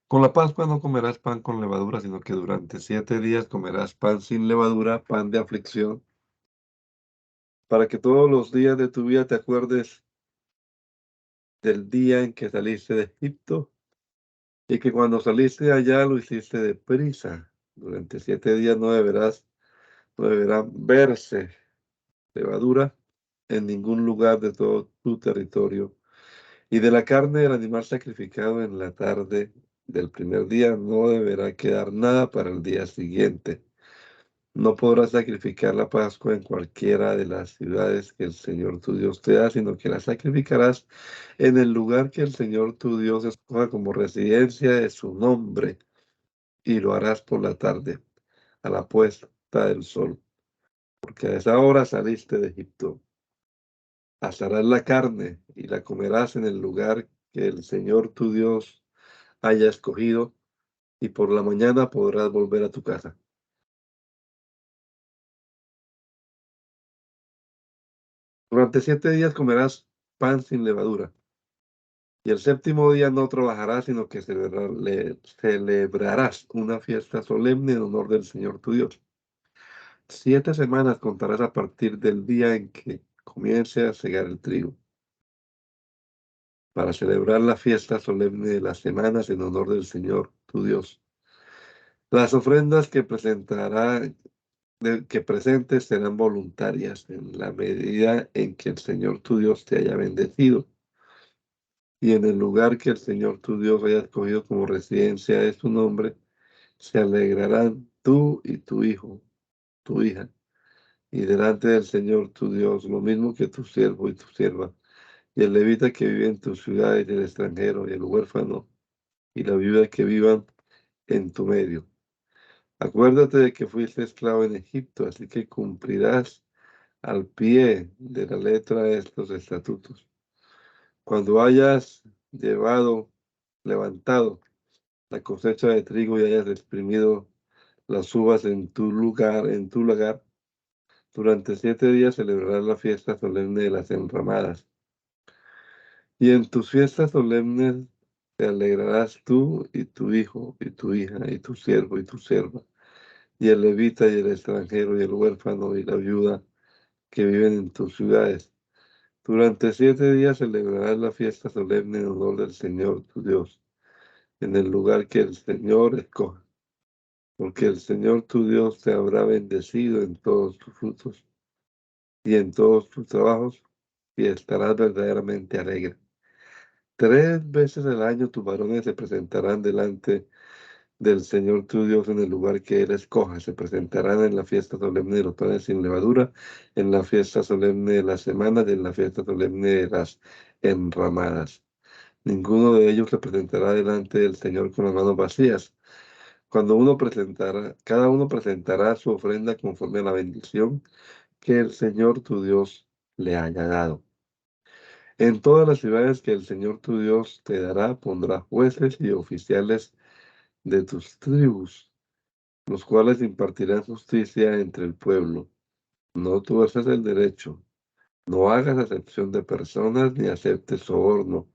Con la Pascua no comerás pan con levadura, sino que durante 7 días comerás pan sin levadura, pan de aflicción, para que todos los días de tu vida te acuerdes del día en que saliste de Egipto y que cuando saliste allá lo hiciste deprisa. Durante 7 días no deberán verse levadura en ningún lugar de todo tu territorio. Y de la carne del animal sacrificado en la tarde del primer día no deberá quedar nada para el día siguiente. No podrás sacrificar la Pascua en cualquiera de las ciudades que el Señor tu Dios te da, sino que la sacrificarás en el lugar que el Señor tu Dios escoja como residencia de su nombre, y lo harás por la tarde, a la puesta del sol, porque a esa hora saliste de Egipto. Asarás la carne y la comerás en el lugar que el Señor tu Dios haya escogido, y por la mañana podrás volver a tu casa. Durante 7 días comerás pan sin levadura, y el séptimo día no trabajarás, sino que celebrarás una fiesta solemne en honor del Señor tu Dios. 7 semanas contarás a partir del día en que comience a segar el trigo, para celebrar la fiesta solemne de las semanas en honor del Señor tu Dios. Las ofrendas que que presentes serán voluntarias en la medida en que el Señor tu Dios te haya bendecido, y en el lugar que el Señor tu Dios haya escogido como residencia de su nombre, se alegrarán tú y tu hijo, tu hija, y delante del Señor tu Dios, lo mismo que tu siervo y tu sierva, y el levita que vive en tu ciudad, y el extranjero, y el huérfano, y la viuda que vivan en tu medio. Acuérdate de que fuiste esclavo en Egipto, así que cumplirás al pie de la letra de estos estatutos. Cuando hayas levantado la cosecha de trigo y hayas exprimido las uvas en tu lugar, durante 7 días celebrarás la fiesta solemne de las enramadas. Y en tus fiestas solemnes te alegrarás tú y tu hijo y tu hija y tu siervo y tu sierva, y el levita y el extranjero y el huérfano y la viuda que viven en tus ciudades. Durante 7 días celebrarás la fiesta solemne en honor del Señor tu Dios, en el lugar que el Señor escoja, porque el Señor tu Dios te habrá bendecido en todos tus frutos y en todos tus trabajos, y estarás verdaderamente alegre. 3 veces al año tus varones se presentarán delante del Señor tu Dios en el lugar que Él escoja. Se presentarán en la fiesta solemne de los panes sin levadura, en la fiesta solemne de las semanas y en la fiesta solemne de las enramadas. Ninguno de ellos se presentará delante del Señor con las manos vacías. Cada uno presentará su ofrenda conforme a la bendición que el Señor tu Dios le haya dado. En todas las ciudades que el Señor tu Dios te dará, pondrá jueces y oficiales de tus tribus, los cuales impartirán justicia entre el pueblo. No tuerces el derecho, no hagas acepción de personas ni aceptes soborno,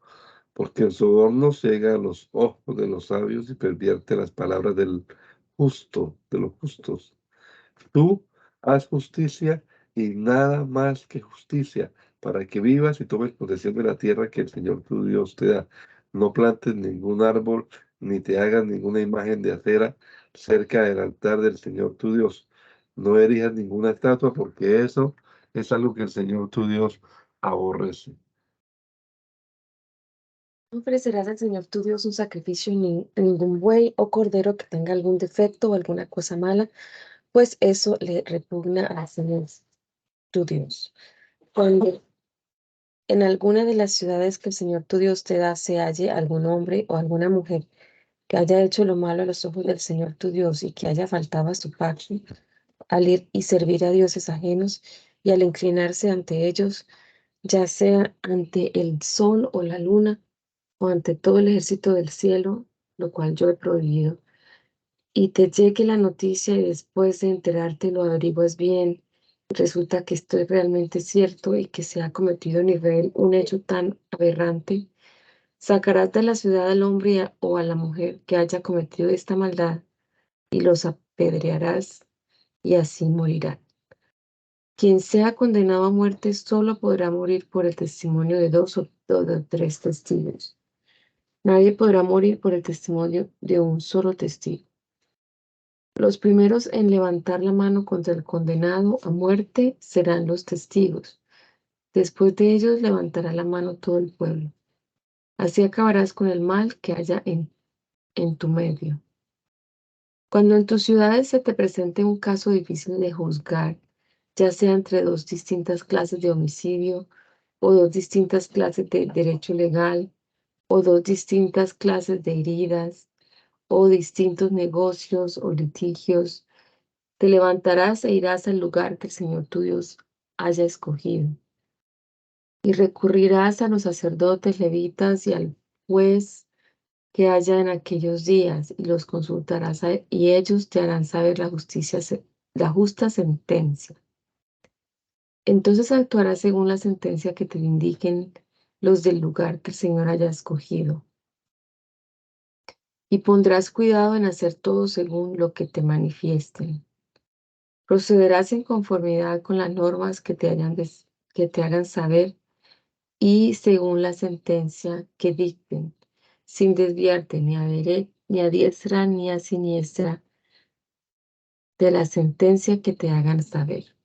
porque el soborno ciega los ojos de los sabios y pervierte las palabras de los justos. Tú haz justicia y nada más que justicia, para que vivas y tomes posesión de la tierra que el Señor tu Dios te da. No plantes ningún árbol, ni te hagas ninguna imagen de acera cerca del altar del Señor tu Dios. No erijas ninguna estatua, porque eso es algo que el Señor tu Dios aborrece. No ofrecerás al Señor tu Dios un sacrificio ni ningún buey o cordero que tenga algún defecto o alguna cosa mala, pues eso le repugna al Señor tu Dios. Cuando en alguna de las ciudades que el Señor tu Dios te da se halle algún hombre o alguna mujer que haya hecho lo malo a los ojos del Señor tu Dios y que haya faltado a su pacto al ir y servir a dioses ajenos y al inclinarse ante ellos, ya sea ante el sol o la luna o ante todo el ejército del cielo, lo cual yo he prohibido, y te llegue la noticia y después de enterarte lo averiguas bien, resulta que esto es realmente cierto y que se ha cometido en Israel un hecho tan aberrante, sacarás de la ciudad al hombre o a la mujer que haya cometido esta maldad y los apedrearás y así morirán. Quien sea condenado a muerte solo podrá morir por el testimonio de dos o tres testigos. Nadie podrá morir por el testimonio de un solo testigo. Los primeros en levantar la mano contra el condenado a muerte serán los testigos. Después de ellos levantará la mano todo el pueblo. Así acabarás con el mal que haya en tu medio. Cuando en tus ciudades se te presente un caso difícil de juzgar, ya sea entre dos distintas clases de homicidio, o dos distintas clases de derecho legal, o dos distintas clases de heridas, o distintos negocios o litigios, te levantarás e irás al lugar que el Señor tu Dios haya escogido, y recurrirás a los sacerdotes levitas y al juez que haya en aquellos días, y los consultarás y ellos te harán saber la justa sentencia. Entonces actuarás según la sentencia que te indiquen los del lugar que el Señor haya escogido. Y pondrás cuidado en hacer todo según lo que te manifiesten. Procederás en conformidad con las normas que te hagan saber y según la sentencia que dicten, sin desviarte ni a diestra ni a siniestra de la sentencia que te hagan saber.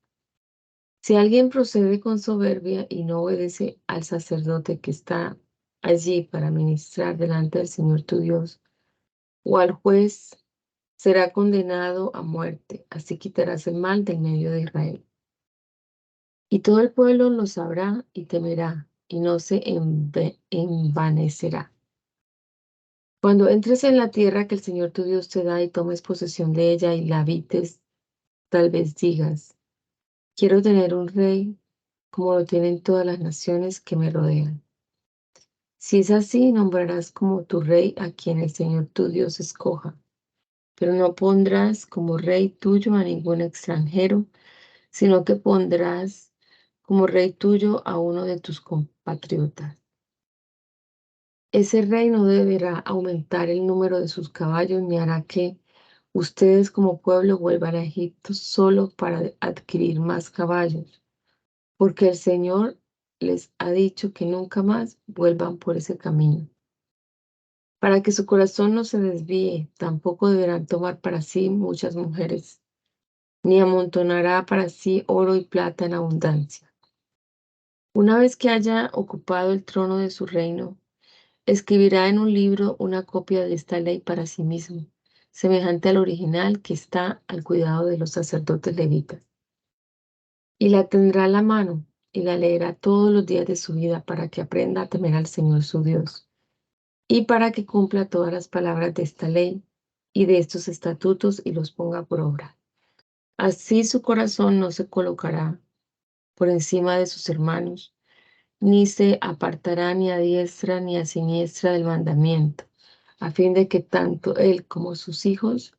Si alguien procede con soberbia y no obedece al sacerdote que está allí para ministrar delante del Señor tu Dios, o al juez, será condenado a muerte. Así quitarás el mal del medio de Israel. Y todo el pueblo lo sabrá y temerá, y no se envanecerá. Cuando entres en la tierra que el Señor tu Dios te da y tomes posesión de ella y la habites, tal vez digas, quiero tener un rey como lo tienen todas las naciones que me rodean. Si es así, nombrarás como tu rey a quien el Señor tu Dios escoja, pero no pondrás como rey tuyo a ningún extranjero, sino que pondrás como rey tuyo a uno de tus compatriotas. Ese rey no deberá aumentar el número de sus caballos ni hará que ustedes como pueblo vuelvan a Egipto solo para adquirir más caballos, porque el Señor les ha dicho que nunca más vuelvan por ese camino. Para que su corazón no se desvíe, tampoco deberán tomar para sí muchas mujeres, ni amontonará para sí oro y plata en abundancia. Una vez que haya ocupado el trono de su reino, escribirá en un libro una copia de esta ley para sí mismo, semejante al original que está al cuidado de los sacerdotes levitas. Y la tendrá a la mano y la leerá todos los días de su vida para que aprenda a temer al Señor su Dios y para que cumpla todas las palabras de esta ley y de estos estatutos y los ponga por obra. Así su corazón no se colocará por encima de sus hermanos, ni se apartará ni a diestra ni a siniestra del mandamiento, a fin de que tanto él como sus hijos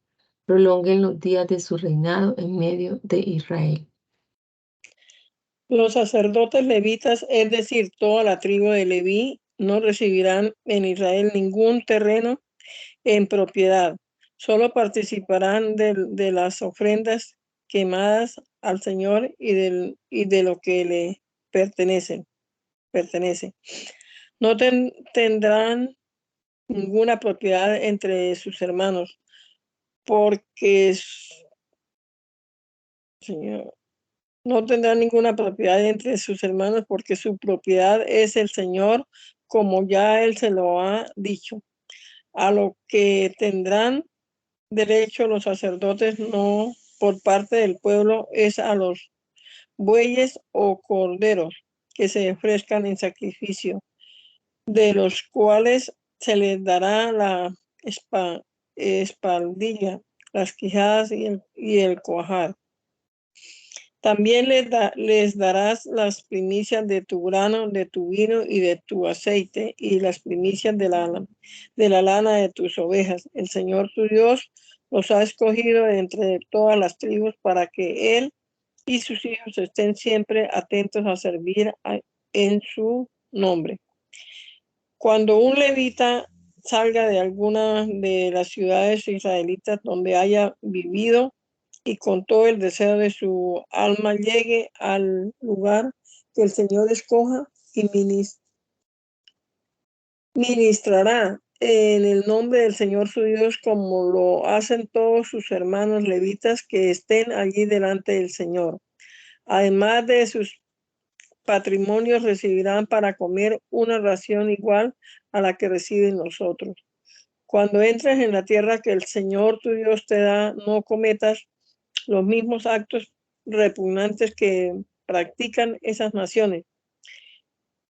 prolonguen los días de su reinado en medio de Israel. Los sacerdotes levitas, es decir, toda la tribu de Leví, no recibirán en Israel ningún terreno en propiedad. Solo participarán de las ofrendas quemadas al Señor y de lo que le pertenece. No tendrán ninguna propiedad entre sus hermanos, porque Señor, no tendrán ninguna propiedad entre sus hermanos, porque su propiedad es el Señor, como ya Él se lo ha dicho. A lo que tendrán derecho los sacerdotes no por parte del pueblo es a los bueyes o corderos que se ofrezcan en sacrificio, de los cuales se les dará la espaldilla, las quijadas y el cuajar. También les darás las primicias de tu grano, de tu vino y de tu aceite, y las primicias de la lana de tus ovejas. El Señor tu Dios los ha escogido de entre todas las tribus para que Él y sus hijos estén siempre atentos a servir en su nombre. Cuando un levita salga de alguna de las ciudades israelitas donde haya vivido, y con todo el deseo de su alma llegue al lugar que el Señor escoja y ministrará en el nombre del Señor su Dios, como lo hacen todos sus hermanos levitas que estén allí delante del Señor. Además de sus patrimonios, recibirán para comer una ración igual a la que reciben nosotros. Cuando entres en la tierra que el Señor tu Dios te da, no cometas los mismos actos repugnantes que practican esas naciones.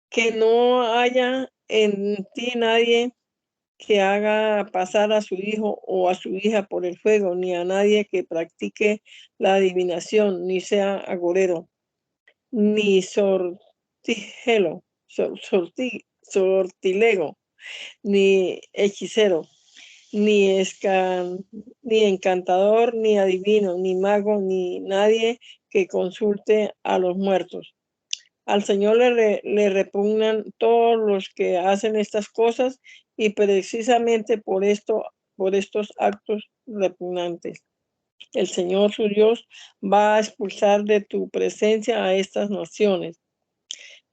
Que no haya en ti nadie que haga pasar a su hijo o a su hija por el fuego, ni a nadie que practique la adivinación, ni sea agorero, ni sortilego, ni hechicero, ni encantador, ni adivino, ni mago, ni nadie que consulte a los muertos. Al Señor le repugnan todos los que hacen estas cosas, y precisamente por estos actos repugnantes, el Señor su Dios va a expulsar de tu presencia a estas naciones.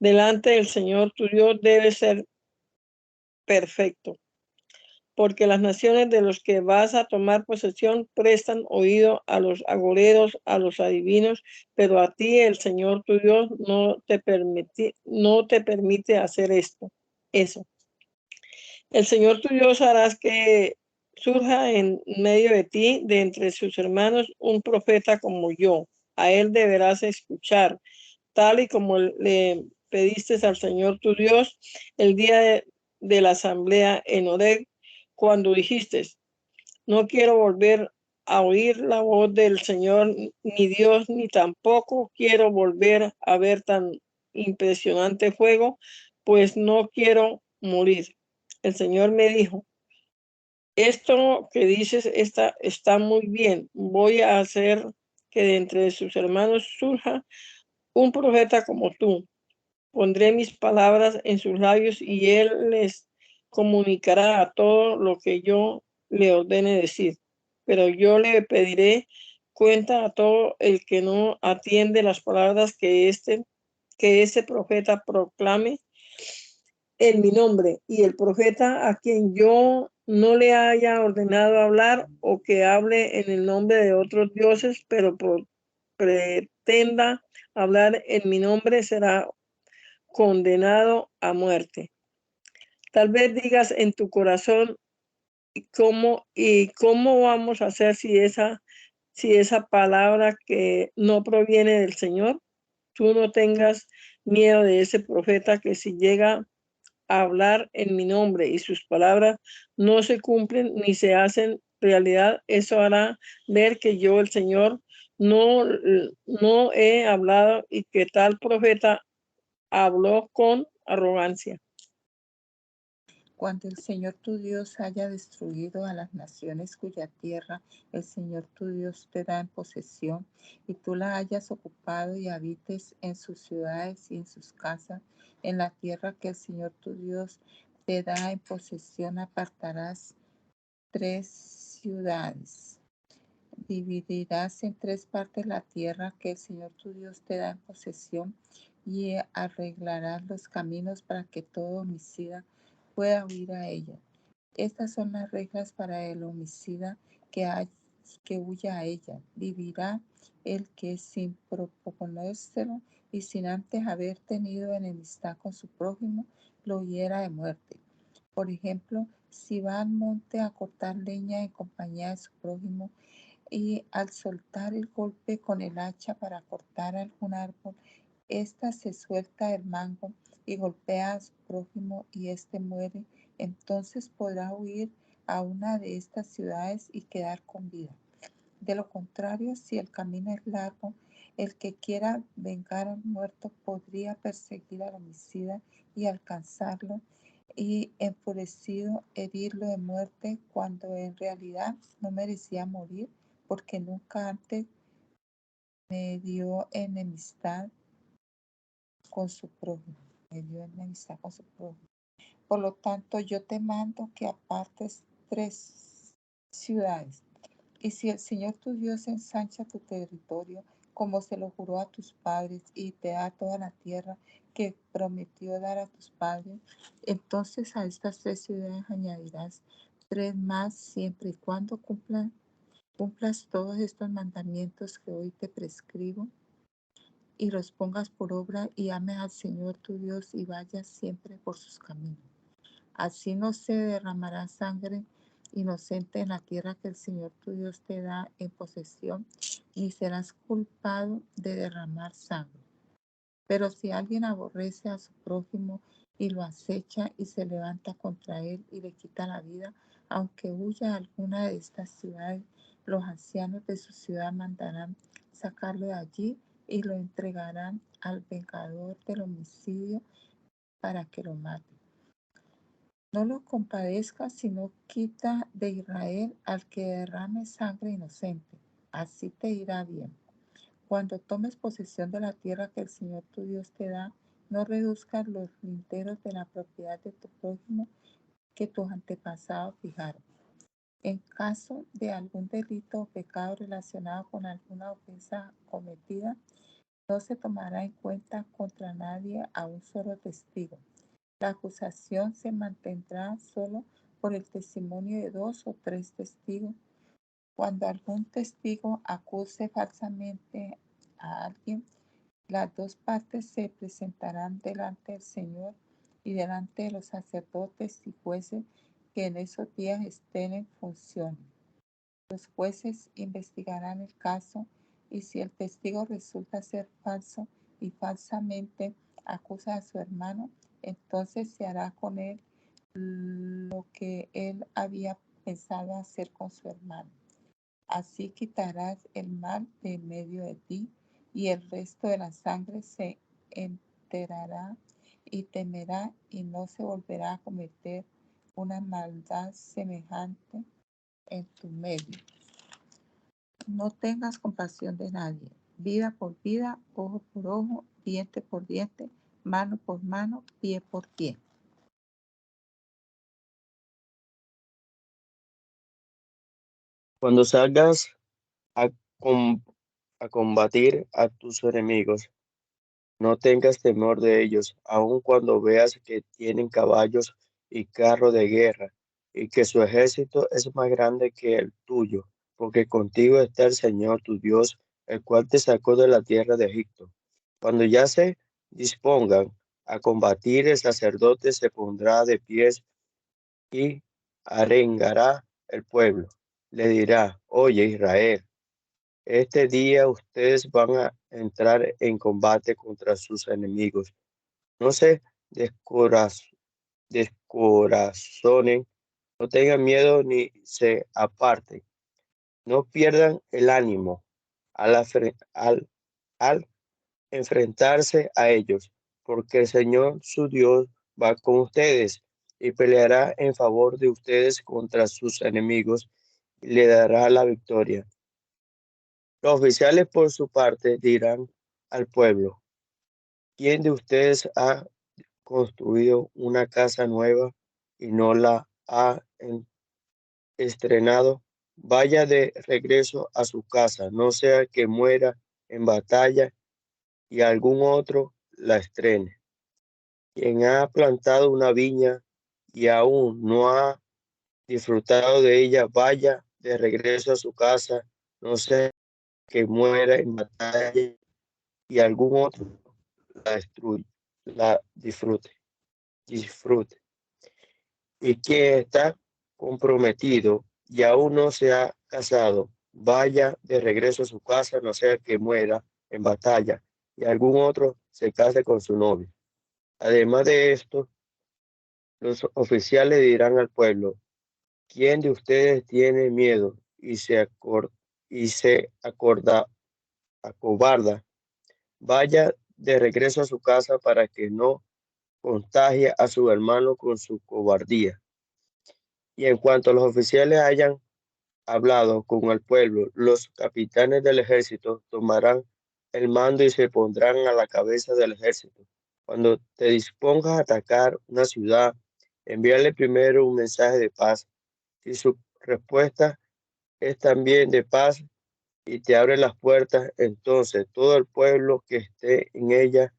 Delante del Señor tu Dios debe ser perfecto, porque las naciones de los que vas a tomar posesión prestan oído a los agoreros, a los adivinos, pero a ti el Señor tu Dios no te permite hacer eso. El Señor tu Dios hará que surja en medio de ti, de entre sus hermanos, un profeta como yo. A él deberás escuchar, tal y como le pediste al Señor tu Dios el día de la asamblea en Horeb, cuando dijiste: no quiero volver a oír la voz del Señor, mi Dios, ni tampoco quiero volver a ver tan impresionante fuego, pues no quiero morir. El Señor me dijo: esto que dices está muy bien. Voy a hacer que de entre sus hermanos surja un profeta como tú. Pondré mis palabras en sus labios y él les comunicará a todo lo que yo le ordene decir. Pero yo le pediré cuenta a todo el que no atiende las palabras que ese profeta proclame en mi nombre, y el profeta a quien yo no le haya ordenado hablar, o que hable en el nombre de otros dioses, pero pretenda hablar en mi nombre, será condenado a muerte. Tal vez digas en tu corazón: ¿cómo vamos a hacer si esa palabra que no proviene del Señor? Tú no tengas miedo de ese profeta, que si llega a hablar en mi nombre y sus palabras no se cumplen ni se hacen realidad, eso hará ver que yo, el Señor, no he hablado, y que tal profeta habló con arrogancia. Cuando el Señor tu Dios haya destruido a las naciones cuya tierra el Señor tu Dios te da en posesión, y tú la hayas ocupado y habites en sus ciudades y en sus casas, en la tierra que el Señor tu Dios te da en posesión, apartarás 3 ciudades. Dividirás en 3 partes la tierra que el Señor tu Dios te da en posesión, y arreglarás los caminos para que todo homicida pueda huir a ella. Estas son las reglas para el homicida que huya a ella. Vivirá el que, sin proponérselo y sin antes haber tenido enemistad con su prójimo, lo hiera de muerte. Por ejemplo, si va al monte a cortar leña en compañía de su prójimo, y al soltar el golpe con el hacha para cortar algún árbol, ésta se suelta del mango y golpea a su prójimo y éste muere, entonces podrá huir a una de estas ciudades y quedar con vida. De lo contrario, si el camino es largo, el que quiera vengar al muerto podría perseguir al homicida y alcanzarlo y enfurecido herirlo de muerte cuando en realidad no merecía morir porque nunca antes me dio enemistad con su prójimo. Por lo tanto, yo te mando que apartes 3 ciudades. Y si el Señor tu Dios ensancha tu territorio, como se lo juró a tus padres, y te da toda la tierra que prometió dar a tus padres, entonces a estas 3 ciudades añadirás 3 más, siempre y cuando cumplas todos estos mandamientos que hoy te prescribo, y los pongas por obra, y ames al Señor tu Dios, y vayas siempre por sus caminos. Así no se derramará sangre inocente en la tierra que el Señor tu Dios te da en posesión, ni serás culpado de derramar sangre. Pero si alguien aborrece a su prójimo y lo acecha y se levanta contra él y le quita la vida, aunque huya a alguna de estas ciudades, los ancianos de su ciudad mandarán sacarlo de allí y lo entregarán al vengador del homicidio para que lo mate. No lo compadezcas, sino quita de Israel al que derrame sangre inocente. Así te irá bien. Cuando tomes posesión de la tierra que el Señor tu Dios te da, no reduzcas los linderos de la propiedad de tu prójimo que tus antepasados fijaron. En caso de algún delito o pecado relacionado con alguna ofensa cometida, no se tomará en cuenta contra nadie a un solo testigo. La acusación se mantendrá solo por el testimonio de 2 o 3 testigos. Cuando algún testigo acuse falsamente a alguien, las 2 partes se presentarán delante del Señor y delante de los sacerdotes y jueces que en esos días estén en función. Los jueces investigarán el caso y si el testigo resulta ser falso y falsamente acusa a su hermano, entonces se hará con él lo que él había pensado hacer con su hermano. Así quitarás el mal de en medio de ti y el resto de la sangre se enterará y temerá y no se volverá a cometer una maldad semejante en tu medio. No tengas compasión de nadie. Vida por vida, ojo por ojo, diente por diente, mano por mano, pie por pie. Cuando salgas a, a combatir a tus enemigos, no tengas temor de ellos, aun cuando veas que tienen caballos y carros de guerra, y que su ejército es más grande que el tuyo, porque contigo está el Señor tu Dios, el cual te sacó de la tierra de Egipto. Cuando ya se dispongan a combatir, el sacerdote se pondrá de pies y arengará el pueblo. Le dirá: Oye, Israel, este día ustedes van a entrar en combate contra sus enemigos. No se descorazonen, no tengan miedo ni se aparten. No pierdan el ánimo al enfrentarse a ellos, porque el Señor su Dios va con ustedes y peleará en favor de ustedes contra sus enemigos y le dará la victoria. Los oficiales, por su parte, dirán al pueblo: ¿Quién de ustedes ha construido una casa nueva y no la ha estrenado? Vaya de regreso a su casa, no sea que muera en batalla y algún otro la estrene. Quien ha plantado una viña y aún no ha disfrutado de ella, vaya de regreso a su casa, no sea que muera en batalla y algún otro la destruya, la disfrute. Y quien está comprometido y aún no se ha casado, vaya de regreso a su casa, no sea que muera en batalla y algún otro se case con su novia. Además de esto, los oficiales dirán al pueblo: ¿quién de ustedes tiene miedo y se acobarda? Vaya de regreso a su casa para que no contagie a su hermano con su cobardía. Y en cuanto los oficiales hayan hablado con el pueblo, los capitanes del ejército tomarán el mando y se pondrán a la cabeza del ejército. Cuando te dispongas a atacar una ciudad, envíale primero un mensaje de paz. Si su respuesta es también de paz y te abre las puertas, entonces todo el pueblo que esté en ella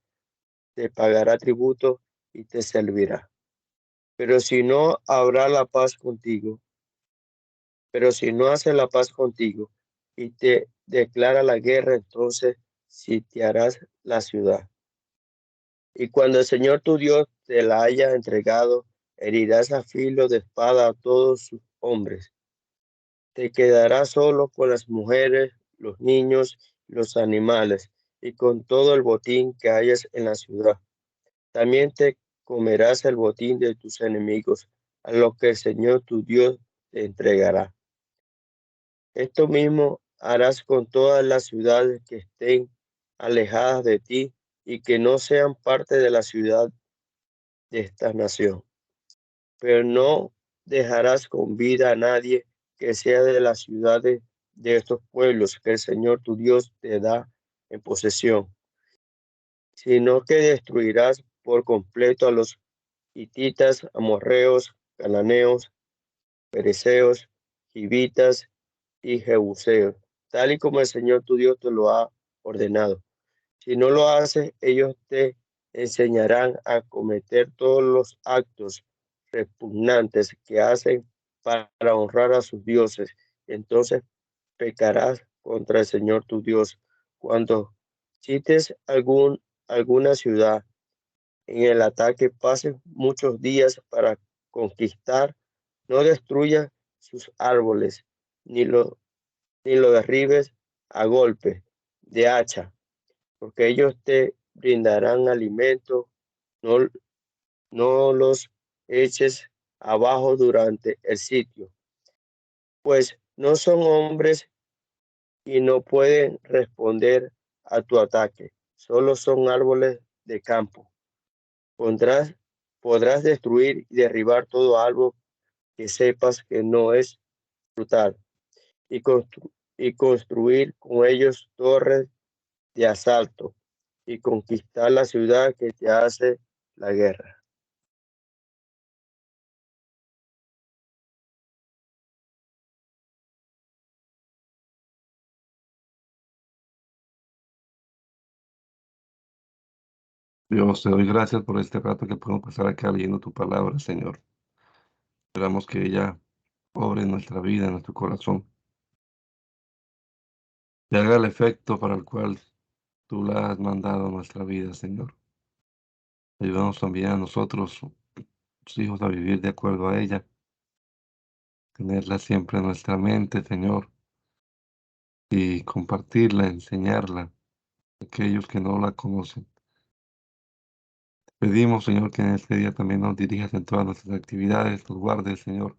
te pagará tributo y te servirá. Pero si no habrá la paz contigo, pero si no hace la paz contigo y te declara la guerra, entonces sitiarás la ciudad. Y cuando el Señor tu Dios te la haya entregado, herirás a filo de espada a todos sus hombres. Te quedarás solo con las mujeres, los niños, los animales y con todo el botín que hayas en la ciudad. También te comerás el botín de tus enemigos, a lo que el Señor tu Dios te entregará. Esto mismo harás con todas las ciudades que estén alejadas de ti y que no sean parte de la ciudad de esta nación. Pero no dejarás con vida a nadie que sea de las ciudades de estos pueblos que el Señor tu Dios te da en posesión, sino que destruirás por completo a los hititas, amorreos, cananeos, fereceos, hivitas y jebuseos, tal y como el Señor tu Dios te lo ha ordenado. Si no lo haces, ellos te enseñarán a cometer todos los actos repugnantes que hacen para honrar a sus dioses. Entonces pecarás contra el Señor tu Dios. Cuando cites alguna ciudad en el ataque, pases muchos días para conquistar, no destruyas sus árboles, ni lo derribes a golpe de hacha, porque ellos te brindarán alimento, no, no los eches abajo durante el sitio, pues no son hombres y no pueden responder a tu ataque, solo son árboles de campo. Podrás destruir y derribar todo árbol que sepas que no es frutal, y, y construir con ellos torres de asalto y conquistar la ciudad que te hace la guerra. Dios, te doy gracias por este rato que podemos pasar acá leyendo tu palabra, Señor. Esperamos que ella obre en nuestra vida, en nuestro corazón, y haga el efecto para el cual tú la has mandado a nuestra vida, Señor. Ayúdanos también a nosotros, tus hijos, a vivir de acuerdo a ella, tenerla siempre en nuestra mente, Señor, y compartirla, enseñarla a aquellos que no la conocen. Pedimos, Señor, que en este día también nos dirijas en todas nuestras actividades, nos guardes, Señor,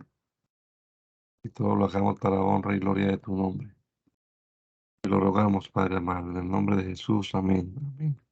y todo lo hagamos para honra y gloria de tu nombre. Te lo rogamos, Padre amado, en el nombre de Jesús. Amén. Amén.